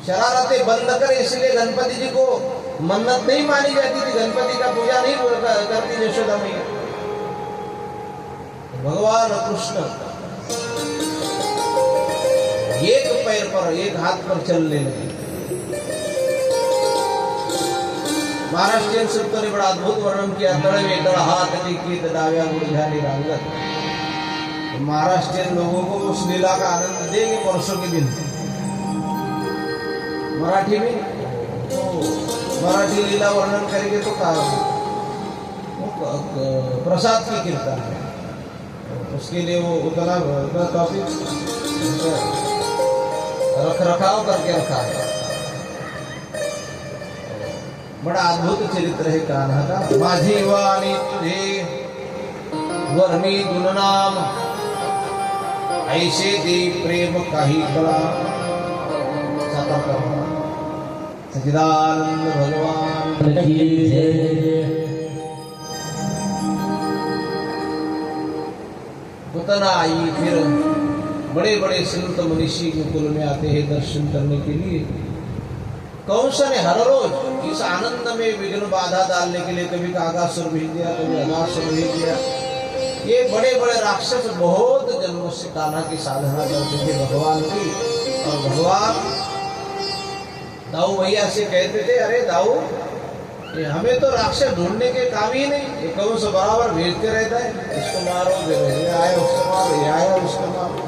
[SPEAKER 1] शरारतें बंद कर, इसलिए गणपति जी को मन्नत नहीं मानी जाती थी, गणपति का पूजा नहीं करती यशोदा मैया। भगवान कृष्ण एक पैर पर एक हाथ पर चलने लगे। महाराष्ट्रीयन संतों ने बड़ा अद्भुत वर्णन किया, तड़वे तड़ हाथ टीकी डाव्या गुड़झाली रांगत। तो महाराष्ट्रीयन लोगों को उस लीला का आनंद देंगे परसों के दिन मराठी में, तो मराठी लीला वर्णन करेंगे तो प्रसाद की कीर्तन है, उसके लिए वो उतना टॉपिक रख रखाव करके रखा है। बड़ा अद्भुत चरित्र है कान्हा का। माझी वाणी तुझे वर्णी गुणनाम, ऐसे दे प्रेम काही बड़ा। सच्चिदानंद भगवान की जय। उतना आई फिर बड़े बड़े संत मनीषी गोकुल में आते हैं दर्शन करने के लिए। कंस ने हर रोज इस आनंद में विघ्न बाधा डालने के लिए कभी कागासुर भेज दिया, कभी अगासुर भेज दिया। ये बड़े बड़े राक्षस बहुत जन्मों से कान्हा की साधना करते थे भगवान की। और भगवान दाऊ भैया से कहते थे, अरे दाऊ ये हमें तो राक्षस ढूंढने के काम ही नहीं, ये कंस बराबर भेजते रहता है, इसको मारो, ये आया उसको मारो, ये आया उसको मारो।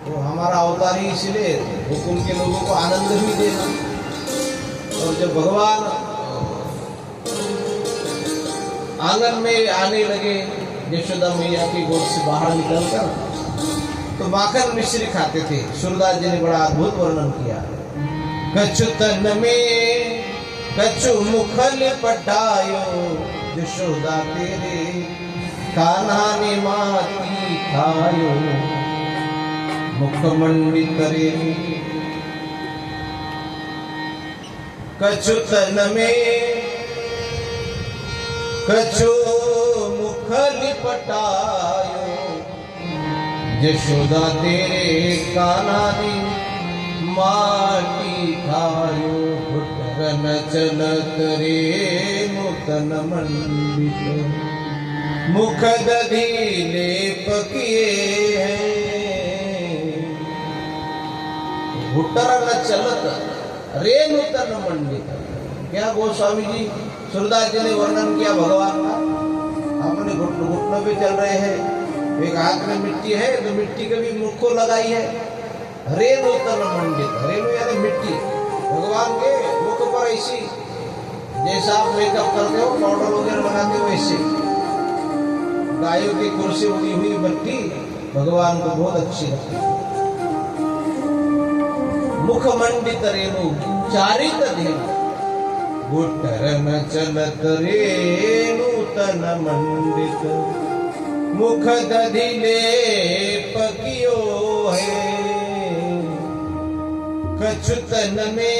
[SPEAKER 1] तो हमारा अवतार ही इसलिए गोकुल के लोगों को आनंद भी देना। और जब भगवान आंगन में आने लगे यशोदा मैया की गोद से बाहर निकलकर, तो माखन मिश्री खाते थे। सूरदास जी ने बड़ा अद्भुत वर्णन किया। कछु तन में कछु मुखल पटायो, यशोदा तेरे कान्हा ने माती खायो, मुखमंडित रे। कछु तन में कछु मुखल पटायो, यशोदा तेरे कान्हा ने माटी खायो, घुटन चलत रे नूतन मंडित, मुख दधी लेप किए हैं, घुटर न चलत रे नूतन मंडित। क्या गोस्वामी जी सूरदास जी ने वर्णन किया भगवान का। अपने घुटनों पे चल रहे हैं, एक हाथ में मिट्टी है तो मिट्टी कभी मुख को लगाई है। रेणु तन मंडित, रेणु यानी मिट्टी, भगवान के मुख पर ऐसी जैसा आप मेकअप करते हो, पाउडर वगैरह लगाते हो, वैसे गायों की कुर्सी उड़ी हुई मिट्टी भगवान को बहुत अच्छी लगती है। मुख मंडित रेणु चारित धेनु, घुटर न चलत रेणु तन मंडित, मुख दधि लेप कियो है। कछु तन में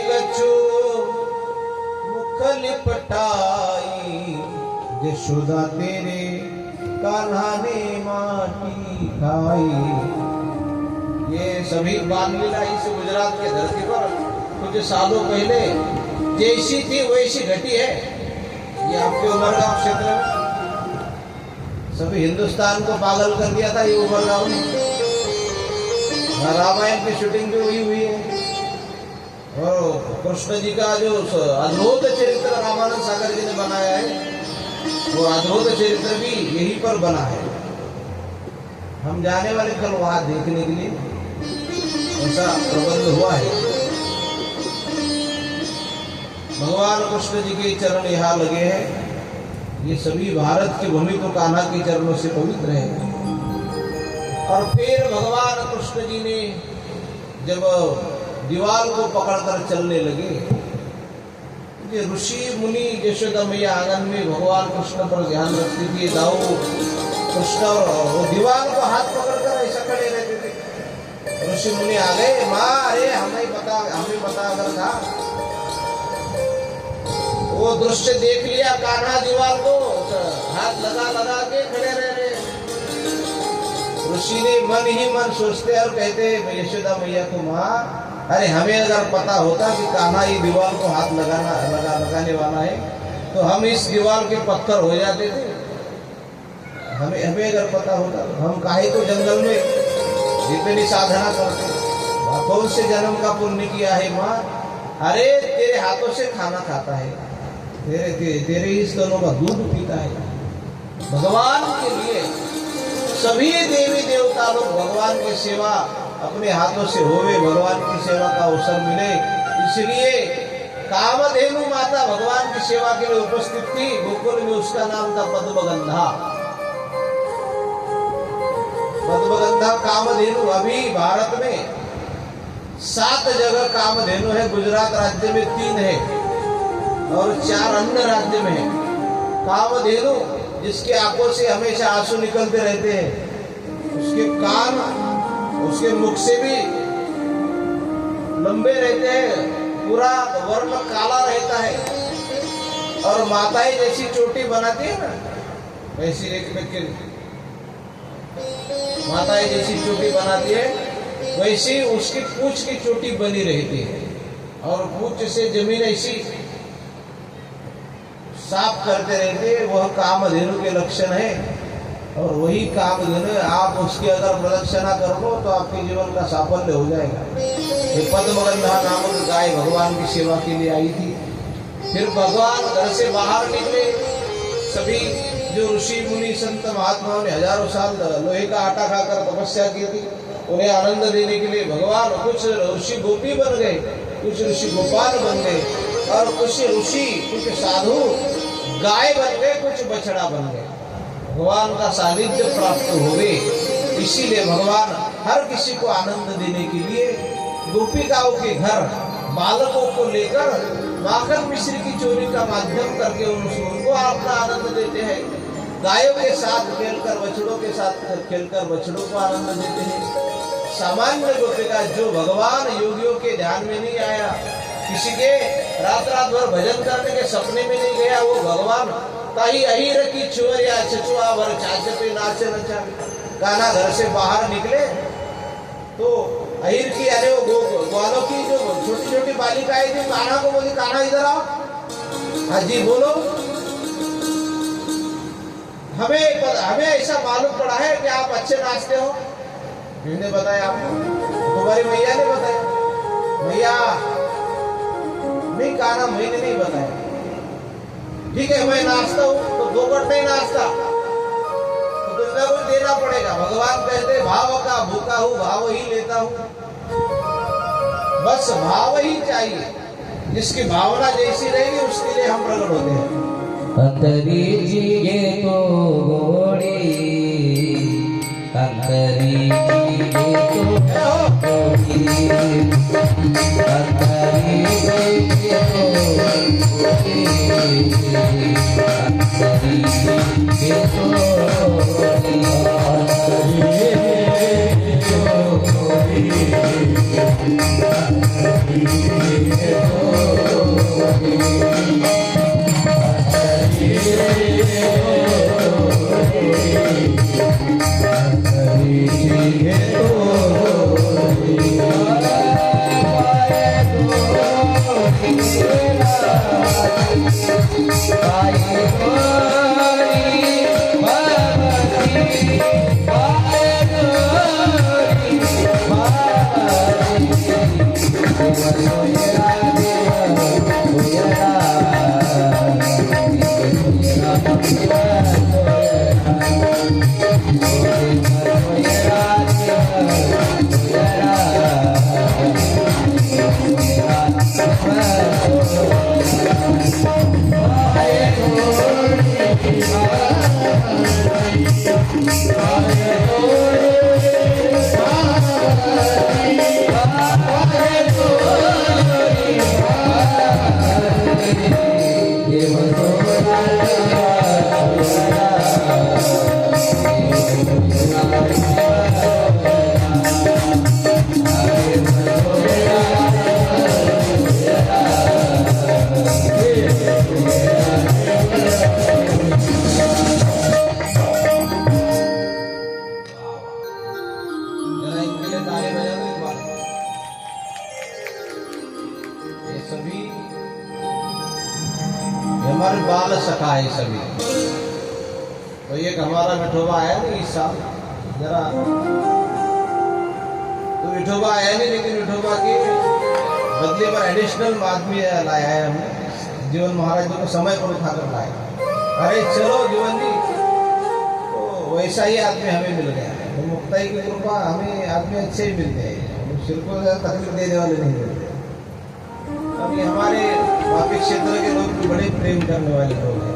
[SPEAKER 1] कछु मुख लिपटाई, यशोदा तेरे कान्हा ने माटी खाई। ये सभी बाल लीला इस गुजरात के धरती पर कुछ सालों पहले जैसी थी वैसी घटी है। ये आपके उमरगांव क्षेत्र में सभी हिंदुस्तान को पागल कर दिया था। ये उमरगांव में रामायण की शूटिंग भी हुई है। और कृष्ण जी का जो अद्भुत चरित्र रामानंद सागर जी ने बनाया है, वो अद्भुत चरित्र भी यहीं पर बना है। हम जाने वाले कल वहां देखने के लिए, ऐसा प्रबंध हुआ है। भगवान कृष्ण जी के चरण यहाँ लगे हैं। ये सभी भारत की भूमि तो कान्हा के चरणों से पवित्र है। और फिर भगवान कृष्ण जी ने जब दीवार को पकड़कर चलने लगे, ये ऋषि मुनि यशोदा मैया आंगन में भगवान कृष्ण पर ध्यान रखती थी। दाऊ कृष्ण और दीवार को हाथ पकड़कर ऐसा खड़े रहते थे। ऋषि मुनि आ गए, माँ अरे हमें पता अगर था। वो दृश्य देख लिया, कान्हा दीवार को हाथ लगा के खड़े रह रहे। ऋषि ने मन ही मन सोचते और कहते यशोदा मैया को, माँ अरे हमें अगर पता होता कि कान्हा ये दीवार को हाथ लगाने वाला है तो हम इस दीवार के पत्थर हो जाते थे। हमें अगर पता होता तो हम काहे तो जंगल में इतनी साधना करते, कौन से जन्म का पुण्य किया है माँ। अरे तेरे हाथों से खाना खाता है, तेरे ही स्तनों का दूध पीता है। भगवान के लिए सभी देवी देवता लोग भगवान की सेवा अपने हाथों से होवे, भगवान की सेवा का अवसर मिले, इसलिए कामधेनु माता भगवान की सेवा के लिए उपस्थित थी। गोकुल में उसका नाम था पद्मगंधा। पद्मगंधा कामधेनु अभी भारत में 7 जगह कामधेनु है। गुजरात राज्य में 3 है और 4 अन्य राज्य में है। कामधेनु जिसके आंखों से हमेशा आंसू निकलते रहते हैं, उसके कान उसके मुख से भी लंबे रहते हैं, पूरा वर्ण काला रहता है। और माताएं जैसी चोटी बनाती है ना, वैसी एक माताएं जैसी चोटी बनाती है वैसी उसकी पूंछ की चोटी बनी रहती है और पूंछ से जमीन ऐसी साफ करते रहते हैं। वह कामधेनु के लक्षण है और वही कामधेनु आप उसकी अगर प्रदक्षिणा कर लो तो आपके जीवन का साफल्य हो जाएगा। ये पद्मगंधा नामक गाय भगवान की सेवा के लिए आई थी। फिर भगवान घर से बाहर निकले। सभी जो ऋषि मुनि संत महात्माओं ने हजारों साल लोहे का आटा खाकर तपस्या की थी, उन्हें आनंद देने के लिए भगवान कुछ ऋषि गोपी बन गए, कुछ ऋषि गोपाल बन गए और कुछ ऋषि कुछ साधु गाय बन गए, कुछ बछड़ा बन गए। भगवान का सानिध्य प्राप्त हो गए। इसीलिए भगवान हर किसी को आनंद देने के लिए गोपिकाओं के घर बालकों को लेकर माखन मिश्र की चोरी का माध्यम करके उनको अपना आनंद देते हैं। गायों के साथ खेलकर बछड़ों के साथ खेलकर बछड़ों को आनंद देते हैं। सामान्य गोपिका जो भगवान योगियों के ध्यान में नहीं आया, किसी के रात भर भजन करने के सपने में नहीं गया, वो भगवान ताही अहिर की चोरिया चचुआ भर चाचे पे नाचे नचा। कान्हा घर से बाहर निकले तो अहिर की अरे वो ग्वालों की जो छोटी छोटी बालिकाएं थी, कान्हा को बोली कान्हा इधर आओ। हाँ जी बोलो। हमें ऐसा मालूम पड़ा है कि आप अच्छे नाचते हो। मैंने बताया आपको, तुम्हारी मैया ने बताया। मैया नहीं, कान्हा मैंने नहीं बताया। ठीक है मैं नाचता हूँ तो दो गट नहीं नाचता, तो कुछ ना कुछ देना पड़ेगा। भगवान कहते भाव का भूखा हूँ भाव ही लेता हूँ। बस भाव ही चाहिए, जिसकी भावना जैसी रहेगी उसके लिए हम प्रकट होते हैं।
[SPEAKER 2] अंतरी जी ये तो घोड़ी, अंतरी जी ये तो घोड़ी, अंतरी जी ये तो घोड़ी, अंतरी जी ये तो घोड़ी, अंतरी ये तो घोड़ी, अंतरी ये तो घोड़ी।
[SPEAKER 1] हमारे बाल सखा है सभी। तो एक हमारा विठोबा आया नहीं इस साल, जरा तो विठोबा आया नहीं, लेकिन विठोबा के बदले पर एडिशनल आदमी लाया है हमने। जीवन महाराज जी को समय पर उठाकर लाए। अरे चलो जीवन जी, तो वैसा ही आदमी हमें मिल गया। तो मुक्ताई की कृपा हमें आदमी अच्छे ही मिलते हैं, सिर को तकलीफ देने वाले नहीं मिलते। अभी हमारे बाकी क्षेत्र के लोग भी बड़े प्रेम करने वाले लोग हैं।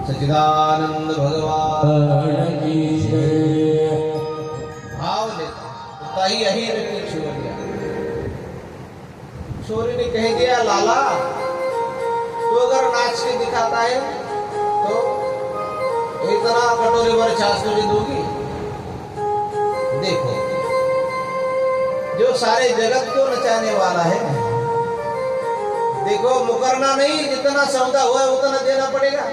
[SPEAKER 1] सच्चिदानंद भगवान की जय। भाव देता ताई अहिर की छोरिया। छोरी ने कह दिया लाला तो अगर नाच के दिखाता है तो इतना कटोरे भर छाछ तुझे दूंगी। देखो जो सारे जगत को नचाने वाला है, देखो मुकरना नहीं, जितना सौदा हुआ है उतना देना पड़ेगा।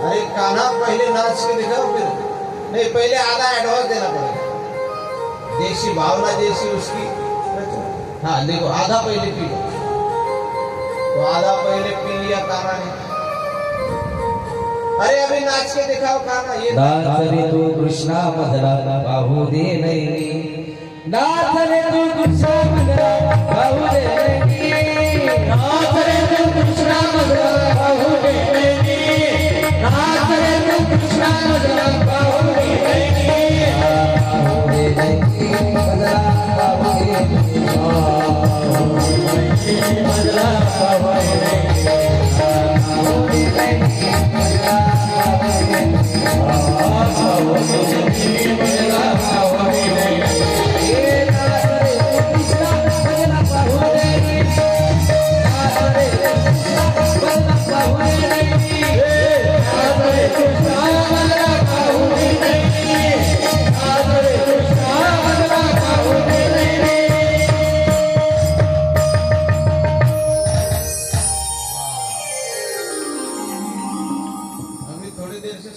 [SPEAKER 1] अरे कान्हा पहले नाच के दिखाओ, फिर नहीं, पहले आधा एडवांस देना पड़ेगा। देशी भावना जैसी उसकी, हाँ देखो आधा पहले पी लो, तो आधा पहले पी लिया कान्हा ने। अरे अभी नाच के दिखाओ कान्हा, ये
[SPEAKER 2] नाथ रे तू कृष्णा मधुरा बाहु दे नहीं, नाथ रे तू कृष्णा मधुरा बाहु दे नहीं, नाथ रे तू कृष्णा मधुरा बाहु दे नहीं, नाथ रे तू कृष्णा मधुरा बाहु दे नहीं, बाहु दे नहीं मधुरा बाहु दे नहीं, मधुरा बाहु दे नहीं, बाहु दे नहीं मधुरा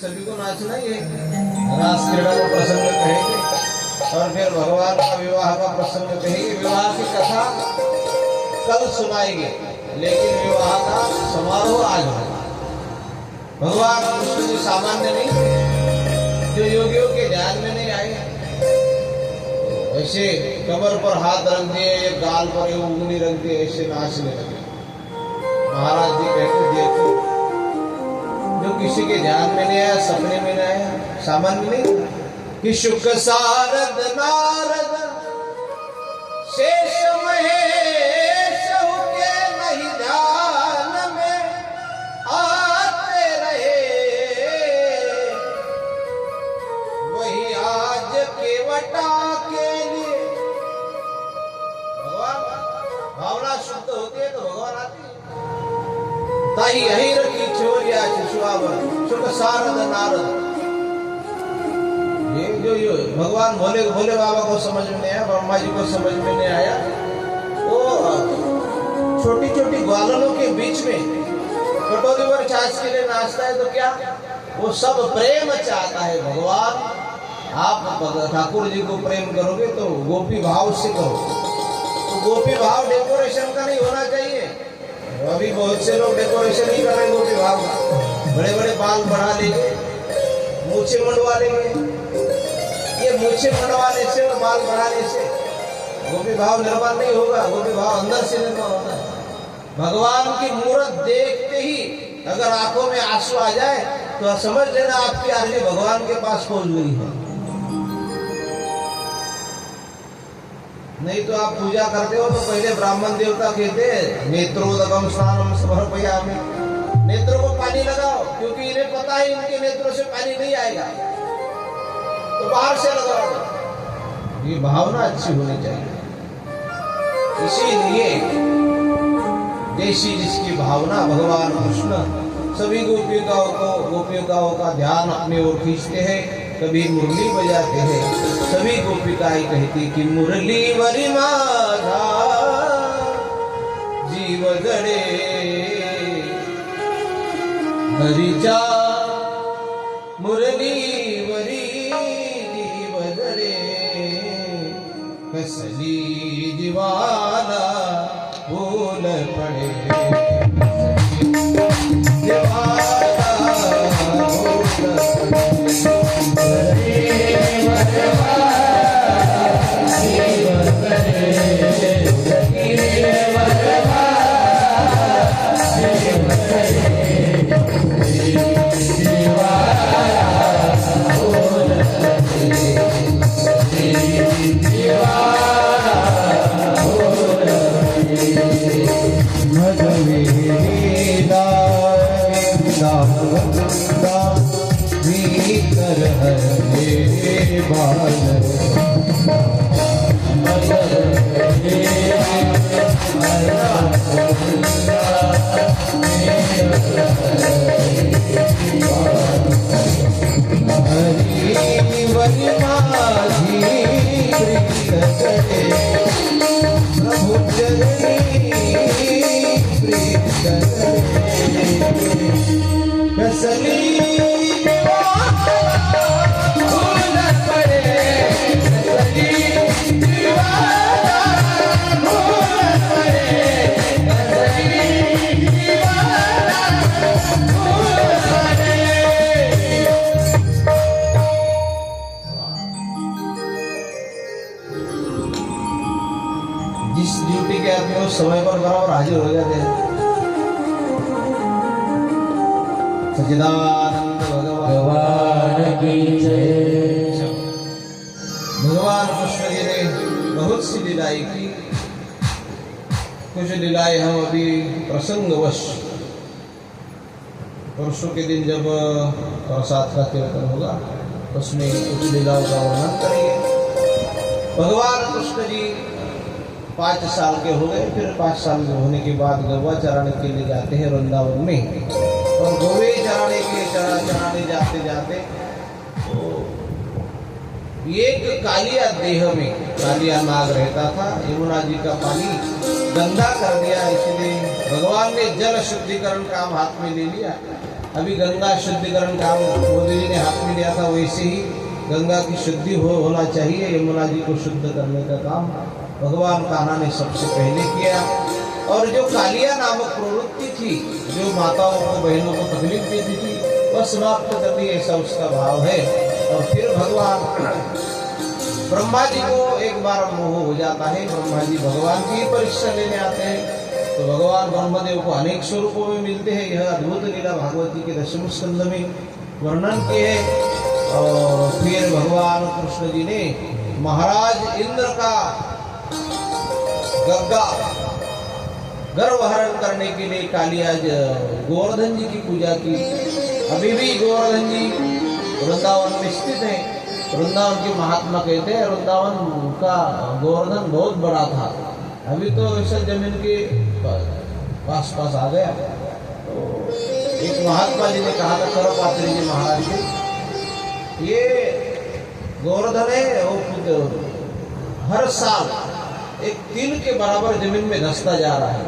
[SPEAKER 1] सभी को नाचना, ये रास क्रीड़ा का प्रसंग कहेंगे और फिर भगवान का विवाह का प्रसंग कहेंगे। विवाह की कथा कल सुनाएंगे, लेकिन विवाह का समारोह आज होगा। भगवान कृष्ण जी सामान्य नहीं, जो योगियों के ध्यान में नहीं आए, ऐसे कमर पर हाथ रख दिए, एक गाल पर उंगली रख दिए, ऐसे नाचने लगे। महाराज जी कहते देखो, जो किसी के ध्यान में नहीं आया, सपने में नहीं आया, सामान्य नहीं, कि शुक सारद नारद शेष महेश के नहीं ध्यान में आते रहे, वही आज केवटा के लिए। भगवान भावना शुद्ध होती है तो भगवान आते हैं। ताई यही रखी छोरिया शिशुआवर शुक सारद नारद। ये जो भगवान भोले भोले बाबा को समझ में नहीं आया, ब्रह्मा जी को समझ में नहीं आया, वो छोटी छोटी ग्वालनों के बीच में कटोरी पर छाछ के लिए नाचता है, तो क्या वो सब प्रेम चाहता है। भगवान आप ठाकुर जी को प्रेम करोगे तो गोपी भाव से करो, तो गोपी भाव डेकोरेशन का नहीं होना चाहिए। अभी बहुत से लोग डेकोरेशन ही कर रहे हैं गोपी भाव का, बड़े बड़े बाल बढ़ा लेंगे, मूछे मंडवा लेंगे। ये मूछे मंडवाने से और बाल बढ़ाने से गोपी भाव निर्माण नहीं होगा, गोपी भाव अंदर से निर्माण होता है। भगवान की मूर्त देखते ही अगर आंखों में आंसू आ जाए तो समझ लेना आपकी आरती भगवान के पास पहुंच गई है। नहीं तो आप पूजा करते हो तो पहले ब्राह्मण देवता कहते हैं नेत्रोदकम स्नानम समर्पयामि, नेत्रों को पानी लगाओ, क्योंकि इन्हें पता है इनके नेत्रों से पानी नहीं आएगा, तो बाहर से लगाओ। ये भावना अच्छी होनी चाहिए। इसीलिए जैसी जिसकी भावना, भगवान कृष्ण सभी गोपिकाओं का ध्यान अपनी ओर खींचते हैं, कभी मुरली बजाते हैं। सभी गोपिकाएं कहती कि मुरली वरी माधा जीव जड़े हरिचा, मुरली वरी जीव जड़े कसली जीवाना भूल पड़े, कसली इस ड्यूटी के आदमी उस समय पर बराबर हाजिर हो जाते हैं। सच्चिदानंद
[SPEAKER 2] भगवान की जय।
[SPEAKER 1] भगवान कृष्ण जी ने बहुत सी लीलाएं की। कुछ लीलाएं हम अभी प्रसंगवश परसों के दिन जब प्रसाद का कीर्तन होगा उसमें कुछ लीलाओं का वर्णन करेंगे। भगवान कृष्ण जी 5 साल के हो गए, फिर 5 साल के होने के बाद गौवा चराने के लिए जाते हैं वृंदावन में। और गौवे चराने के लिए चराने जाते जाते तो एक कालिया देह में कालिया नाग रहता था। यमुना जी का पानी गंदा कर दिया, इसलिए भगवान ने जल शुद्धिकरण काम हाथ में ले लिया। अभी गंगा शुद्धिकरण काम मोदी जी ने हाथ में लिया था, वैसे ही गंगा की शुद्धि होना चाहिए। यमुना जी को शुद्ध करने का काम भगवान कान्हा ने सबसे पहले किया। और जो कालिया नामक प्रवृत्ति थी, जो माताओं को बहनों को तकलीफ देती थी, वह समाप्त कर दी, ऐसा उसका भाव है। और फिर भगवान ब्रह्मा जी को एक बार मोह हो जाता है। ब्रह्मा जी भगवान की परीक्षा लेने आते हैं, तो भगवान ब्रह्मदेव को अनेक स्वरूपों में मिलते हैं। यह अद्भुत लीला भागवती के 10वें स्कंद में वर्णन किए है। और फिर भगवान कृष्ण जी ने महाराज इंद्र का गग्गा गर्भहरण करने के लिए कालियाज गोवर्धन जी की पूजा की। अभी भी गोवर्धन जी वृंदावन में स्थित है। वृंदावन के महात्मा कहते हैं वृंदावन का गोवर्धन बहुत बड़ा था, अभी तो ऐसा जमीन के पास आ गया। तो एक महात्मा जी ने कहा था करपात्री जी महाराज जी, ये गोवर्धन है वो खुद हर साल एक तिल के बराबर जमीन में धंसता जा रहा है।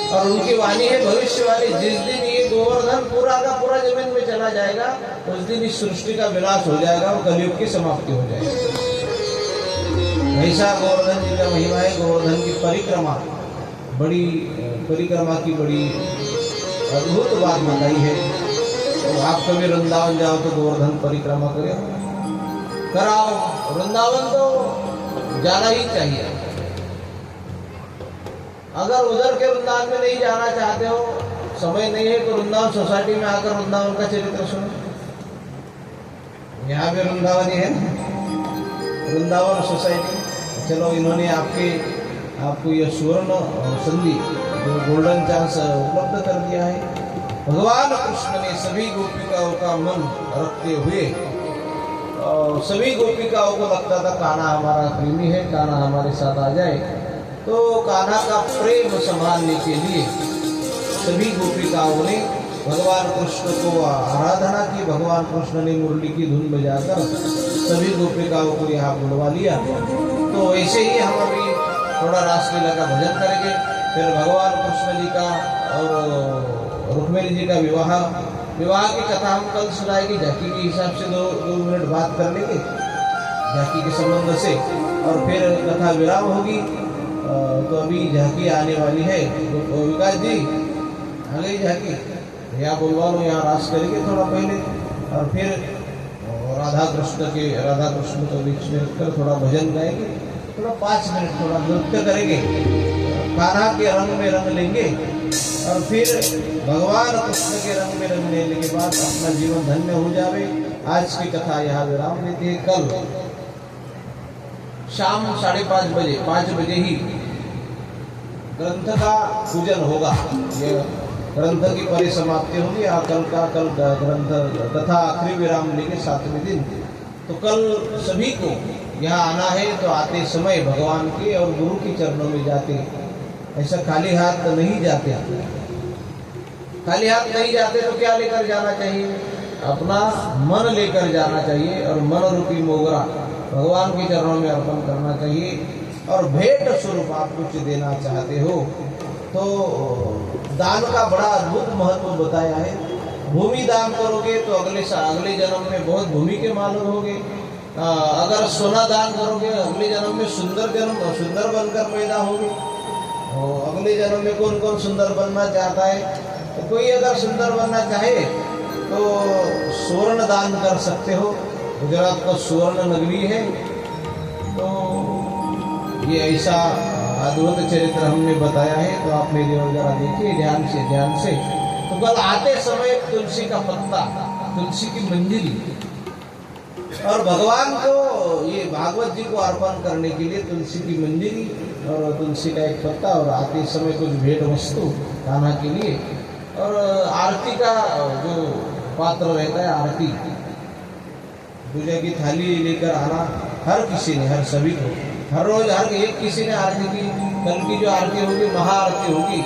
[SPEAKER 1] और उनकी वाणी है भविष्यवाणी, जिस दिन ये गोवर्धन पूरा का पूरा जमीन में चला जाएगा उस दिन इस सृष्टि का विनाश हो जाएगा और कलयुग की समाप्ति हो जाएगी। ऐसा गोवर्धन जी का महिमा है। गोवर्धन की परिक्रमा की बड़ी अद्भुत बात बताई है। तो आप कभी वृंदावन जाओ तो गोवर्धन परिक्रमा कराओ। वृंदावन तो जाना ही चाहिए। अगर उधर के वृंदावन में नहीं जाना चाहते हो, समय नहीं है, तो वृंदावन सोसाइटी में आकर वृंदावन का चरित्र सुनो। यहाँ पे वृंदावन ही है ना, वृंदावन सोसाइटी। चलो इन्होंने आपको यह सुवर्ण संधि जो गोल्डन चांस उपलब्ध कर दिया है। भगवान कृष्ण ने सभी गोपिकाओं का मन रखते हुए और सभी गोपिकाओं को लगता था कान्हा हमारा प्रेमी है, कान्हा हमारे साथ आ जाए। तो कान्हा का प्रेम संभालने के लिए सभी गोपिकाओं ने भगवान कृष्ण को आराधना की। भगवान कृष्ण ने मुरली की धुन बजाकर सभी गोपिकाओं को यहाँ बुलवा लिया। तो ऐसे ही हम अभी थोड़ा रासलीला का भजन करेंगे, फिर भगवान कृष्ण जी का और रुक्मिणी जी का विवाह की कथा हम कल सुनाएंगे। झांकी के हिसाब से 2 मिनट बात कर लेंगे झांकी के संबंध से, और फिर कथा विराम होगी। तो अभी झांकी आने वाली है। तो विकास जी आ गई झांकी, यहाँ बुलवा लो, यहाँ रास करेंगे थोड़ा पहले, और फिर राधा कृष्ण को बीच में रखकर थोड़ा भजन गाएंगे, थोड़ा 5 मिनट थोड़ा नृत्य करेंगे, कान्हा के रंग में रंग लेंगे, और फिर भगवान कृष्ण के रंग में रंग लेने के बाद अपना जीवन धन्य हो जावे। आज की कथा यहाँ विराम देती है। कल शाम 5:30 बजे 5 बजे ही ग्रंथ का पूजन होगा। यह ग्रंथ की परिसमाप्ति होगी। कल ग्रंथ कथा आखिरी विराम लेंगे 7वें दिन। तो कल सभी को यहाँ आना है, तो आते समय भगवान के और गुरु के चरणों में जाते, ऐसा खाली हाथ नहीं जाते। खाली हाथ नहीं जाते तो क्या लेकर जाना चाहिए? अपना मन लेकर जाना चाहिए, और मन रूपी मोगरा भगवान के चरणों में अर्पण करना चाहिए। और भेंट स्वरूप आप कुछ देना चाहते हो तो दान का बड़ा अद्भुत महत्व बताया है। भूमि दान करोगे तो अगले जन्म में बहुत भूमि के मालिक होगे। अगर सोना दान करोगे अगले जन्म में सुंदर बनकर पैदा होगे। अगले जन्म में कौन कौन सुंदर बनना चाहता है? तो कोई अगर सुंदर बनना चाहे तो स्वर्ण दान कर सकते हो। गुजरात का स्वर्ण नगरी है, तो ये ऐसा अद्भुत चरित्र हमने बताया है, तो आप मेरी ओर जरा देखिए ध्यान से। तो कल आते समय तुलसी का पत्ता, तुलसी की मंजरी, और भगवान को ये भागवत जी को अर्पण करने के लिए तुलसी की मंजरी और तुलसी का एक पत्ता, और आते समय कुछ भेंट वस्तु खाना के लिए, और आरती का जो पात्र रहता है, आरती पूजा की थाली लेकर आना हर किसी ने, हर सभी को, हर रोज हर एक किसी ने आरती की। कल की जो आरती होगी महाआरती होगी,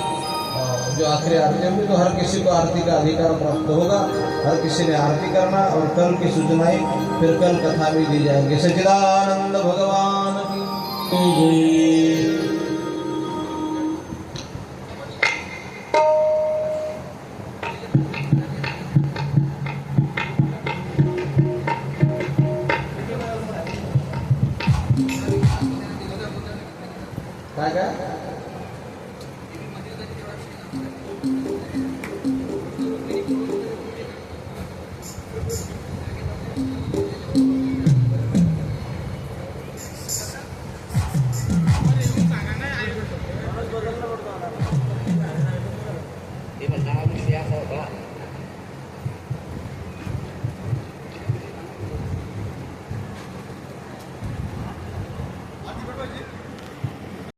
[SPEAKER 1] जो आखिरी आरती होगी, तो हर किसी को आरती का अधिकार प्राप्त होगा। हर किसी ने आरती करना, और कल की सूचनाएं फिर कल कथा में दी जाएंगे। सच्चिदानंद भगवान की काय